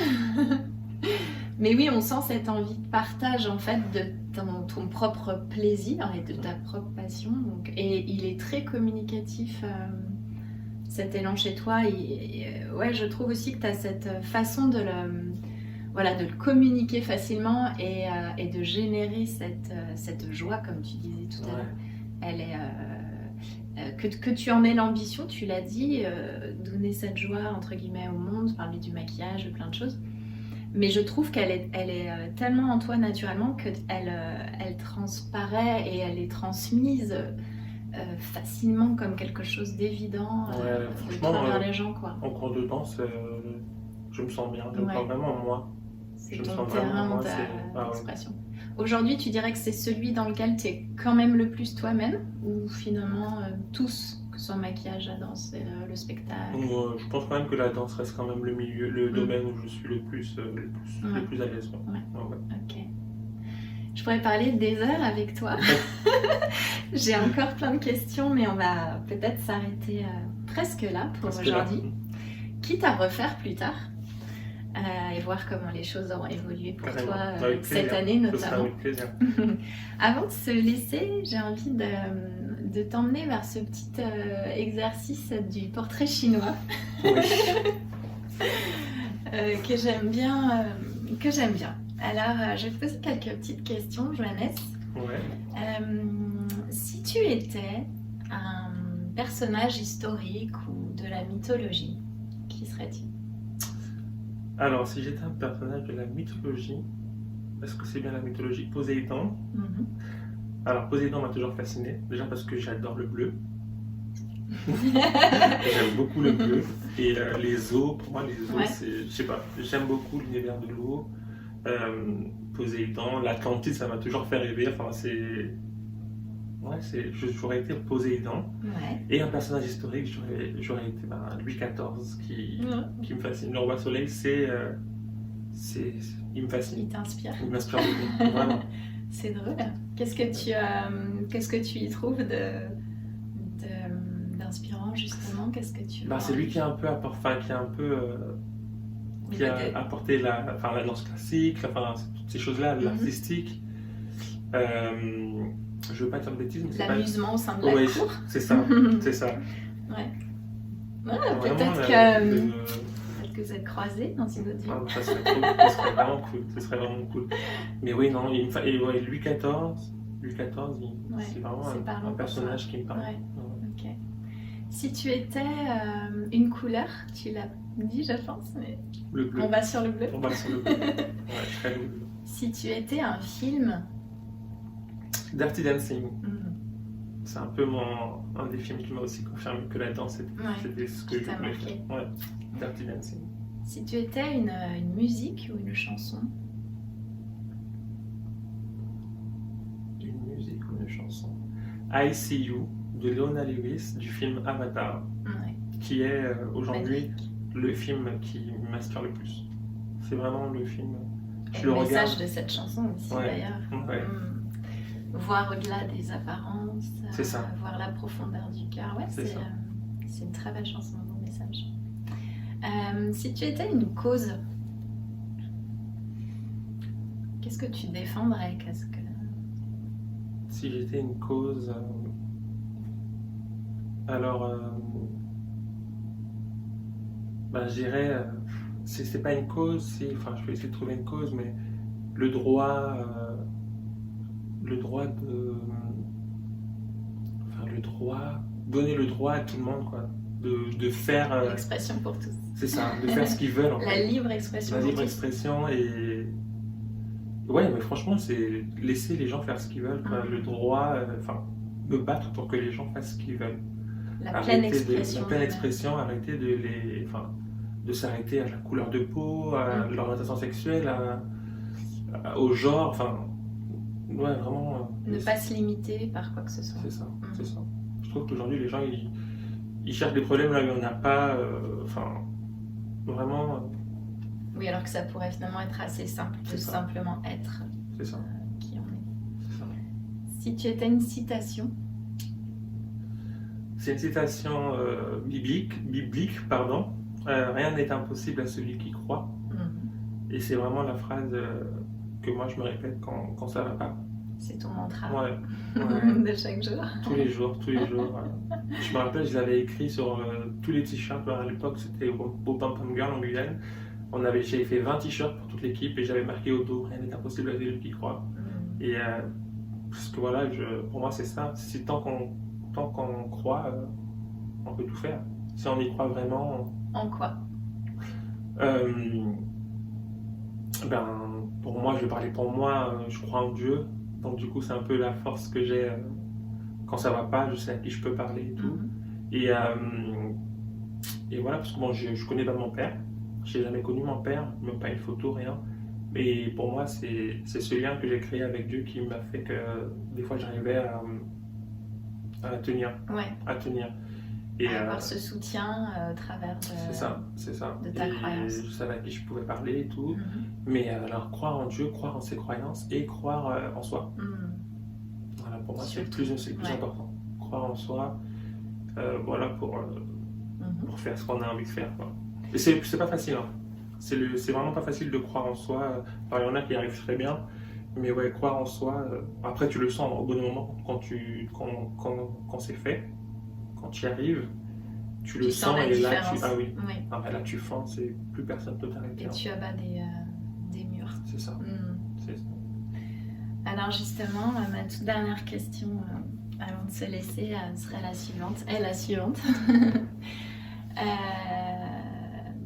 Mais oui, on sent cette envie de partage en fait de ton propre plaisir et de ta propre passion. Et il est très communicatif, cet élan chez toi. Je trouve aussi que tu as cette façon de le communiquer facilement et de générer cette joie, comme tu disais tout à l'heure. Elle est, que tu en aies l'ambition, tu l'as dit, donner cette joie entre guillemets au monde, parler du maquillage, de plein de choses. Mais je trouve qu'elle est tellement en toi naturellement qu'elle transparaît et elle est transmise facilement comme quelque chose d'évident de travers les gens, quoi. En cours de danse, je me sens bien, je me sens vraiment moi. C'est ton terrain, d'expression. Aujourd'hui, tu dirais que c'est celui dans lequel tu es quand même le plus toi-même, ou finalement tous, que ce soit le maquillage, la danse, le spectacle? Je pense quand même que la danse reste quand même le domaine où je suis le plus à l'aise. Ok. Je pourrais parler des heures avec toi. J'ai encore plein de questions, mais on va peut-être s'arrêter presque là pour aujourd'hui. Quitte à refaire plus tard. Et voir comment les choses auront évolué pour toi cette année notamment. Avant de se laisser, j'ai envie de t'emmener vers ce petit exercice du portrait chinois que j'aime bien. Alors, je vais te poser quelques petites questions, Johannes. Si tu étais un personnage historique ou de la mythologie, qui serais-tu? Alors, si j'étais un personnage de la mythologie, est-ce que c'est bien la mythologie? Poséidon. Alors, Poséidon m'a toujours fasciné, déjà parce que j'adore le bleu. J'aime beaucoup le bleu. Et les eaux, pour moi, c'est, je sais pas, j'aime beaucoup l'univers de l'eau. Poséidon, l'Atlantide, ça m'a toujours fait rêver. J'aurais été Poséidon. Et un personnage historique, j'aurais été Louis XIV qui me fascine. Le roi soleil, il me fascine. Il t'inspire. Il m'inspire beaucoup, vraiment. C'est drôle. Qu'est-ce que tu y trouves d'inspirant justement? C'est lui qui a un peu apporté la danse classique, toutes ces choses-là, l'artistique. Je veux pas dire de bêtises, mais c'est l'amusement au sein de la cour. C'est ça. Peut-être que vous êtes croisés dans une autre vie. Ça serait cool, ce serait vraiment cool. Mais oui, non, Louis XIV, c'est vraiment un personnage qui me parle. Ok. Si tu étais une couleur, tu la dit, je pense, mais Le bleu. on va sur le bleu. On va sur le bleu. Ouais, très bleu. Si tu étais un film, Dirty Dancing. C'est un peu un des films qui m'a aussi confirmé que la danse c'était ce que je voulais faire. Ouais, Dirty Dancing. Si tu étais une musique ou une chanson? Une musique ou une chanson. I See You de Leona Lewis du film Avatar, qui est aujourd'hui le film qui m'inspire le plus. C'est vraiment le film. Et le message de cette chanson aussi d'ailleurs. Ouais. Voir au-delà des apparences, c'est ça. Voir la profondeur du cœur. Ouais, c'est une très belle chanson, un bon message. Si tu étais une cause, qu'est-ce que tu défendrais? Si j'étais une cause, alors, je dirais, c'est pas une cause, je vais essayer de trouver une cause, mais le droit donner le droit à tout le monde, quoi, de faire l'expression pour tous. C'est ça, de faire ce qu'ils veulent en fait. La libre expression. La libre expression et ouais, mais franchement, c'est laisser les gens faire ce qu'ils veulent, quoi. Le droit, me battre pour que les gens fassent ce qu'ils veulent. La pleine expression. La pleine expression, arrêter de s'arrêter à la couleur de peau, à l'orientation sexuelle, au genre, ouais, vraiment. Ne pas se limiter par quoi que ce soit. C'est ça, c'est ça. Je trouve qu'aujourd'hui, les gens, ils cherchent des problèmes là où il n'y en a pas, vraiment. Oui, alors que ça pourrait finalement être assez simple, de simplement être qui on est. C'est ça. Si tu étais une citation? C'est une citation biblique, pardon. Rien n'est impossible à celui qui croit. Et c'est vraiment la phrase que moi je me répète quand ça va pas. C'est ton mantra de chaque jour. Tous les jours. Je me rappelle, je l'avais écrit sur tous les t-shirts. À l'époque, c'était au Pom Pom Girl en Guyane. J'avais fait 20 t-shirts pour toute l'équipe et j'avais marqué au dos, rien n'est impossible à celui qui croit. Et parce que voilà, pour moi c'est ça. C'est tant qu'on croit, on peut tout faire. Si on y croit vraiment. En quoi? Pour moi, je vais parler pour moi, je crois en Dieu. Donc du coup, c'est un peu la force que j'ai quand ça va pas, je sais à qui je peux parler et tout. Et voilà, parce que je connais pas mon père. J'ai jamais connu mon père, même pas une photo, rien. Mais pour moi, c'est ce lien que j'ai créé avec Dieu qui m'a fait que des fois j'arrivais à tenir. À tenir. Et avoir ce soutien à travers de ta croyance. Je savais à qui je pouvais parler et tout. Mais alors, croire en Dieu, croire en ses croyances et croire en soi. Voilà, pour moi, c'est le plus important. Croire en soi, voilà, pour faire ce qu'on a envie de faire, quoi. Et c'est pas facile, hein. C'est vraiment pas facile de croire en soi. Il y en a qui y arrivent très bien, mais ouais, croire en soi, après tu le sens au bon moment quand c'est fait. Quand tu y arrives, tu le sens et là là tu fonces et plus personne peut t'arrêter. Et tu abats des murs. C'est ça. C'est ça. Alors justement, ma toute dernière question avant de se laisser serait la suivante.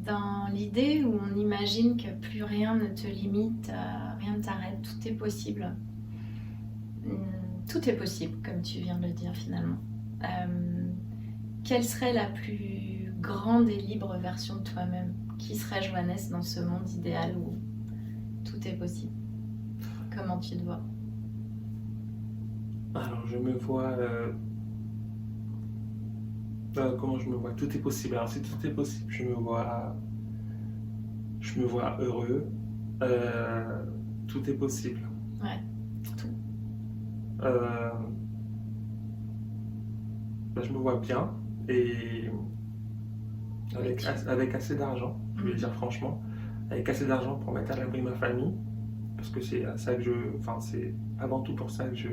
Dans l'idée où on imagine que plus rien ne te limite, rien ne t'arrête, tout est possible. Tout est possible, comme tu viens de le dire finalement. Quelle serait la plus grande et libre version de toi-même? Qui serait Joannès dans ce monde idéal où tout est possible? Comment tu te vois? Alors je me vois... comment je me vois? Tout est possible. Alors si tout est possible, je me vois heureux. Tout est possible. Ouais, tout. Je me vois bien et avec assez d'argent, je vais le dire franchement, avec assez d'argent pour mettre à l'abri ma famille, parce que c'est à ça que c'est avant tout pour ça que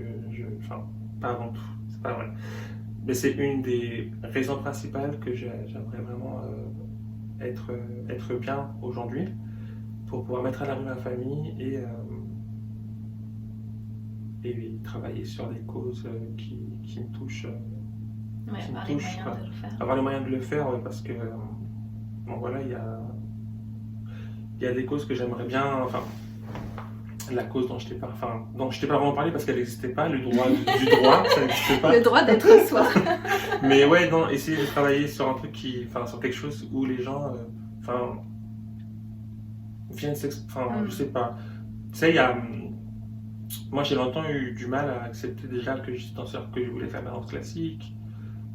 pas avant tout, c'est pas vrai, mais c'est une des raisons principales que j'aimerais vraiment être bien aujourd'hui, pour pouvoir mettre à l'abri ma famille et travailler sur des causes qui me touchent. Avoir les moyens de le faire. Avoir les moyens de le faire, parce que bon voilà, il y a des causes que j'aimerais bien, enfin, la cause dont je t'ai pas vraiment parlé parce qu'elle n'existait pas, le droit du droit, ça n'existait pas. Le droit d'être soi. Mais ouais, non, essayer de travailler sur un truc sur quelque chose où les gens, viennent je sais pas. Tu sais, moi j'ai longtemps eu du mal à accepter déjà que j'étais danseur, que je voulais faire de la danse classique,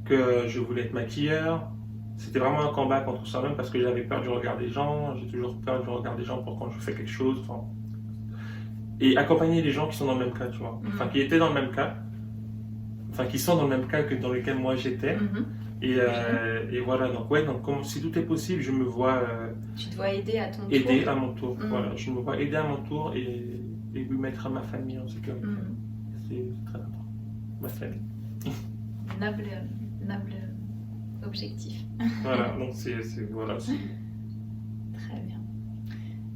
que je voulais être maquilleur. C'était vraiment un combat contre soi-même parce que j'avais peur du regard des gens, j'ai toujours peur du regard des gens pour quand je fais quelque chose. Et accompagner les gens qui sont dans le même cas, tu vois. Qui étaient dans le même cas, qui sont dans le même cas que dans lequel moi j'étais. Et voilà, donc si tout est possible, je me vois tu dois aider à ton tour. Aider à mon tour, voilà. Je me vois aider à mon tour et lui mettre à ma famille en sécurité. C'est très important. Ma famille. Noble objectif. Voilà, donc voilà. Très bien.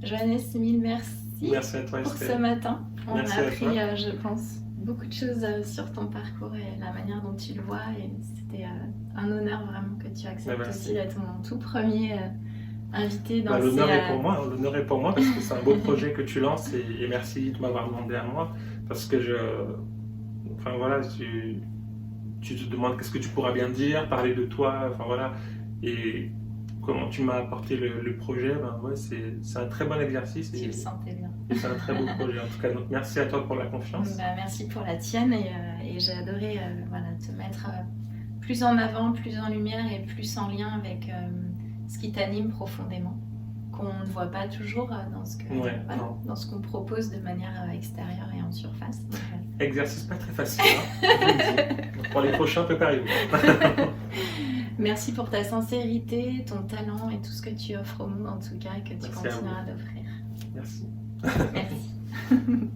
Johannes, mille merci. Merci à toi, pour Estelle. ce matin. On Merci a à appris, toi. je pense, beaucoup de choses sur ton parcours et la manière dont tu le vois. Et c'était un honneur vraiment que tu acceptes aussi d'être mon tout premier invité dans l'honneur est pour moi. L'honneur est pour moi parce que c'est un beau projet que tu lances et merci de m'avoir demandé à moi parce que tu te demandes qu'est-ce que tu pourras bien dire, parler de toi, et comment tu m'as apporté le projet, c'est un très bon exercice. Tu le sentais bien. Et c'est un très beau projet en tout cas, donc merci à toi pour la confiance. Merci pour la tienne et j'ai adoré te mettre plus en avant, plus en lumière et plus en lien avec ce qui t'anime profondément, qu'on ne voit pas toujours dans ce qu'on propose de manière extérieure et en surface. Donc, exercice pas très facile, donc, pour les prochains, préparez-vous. Merci pour ta sincérité, ton talent et tout ce que tu offres au monde en tout cas et que tu continueras d'offrir. Merci. Merci.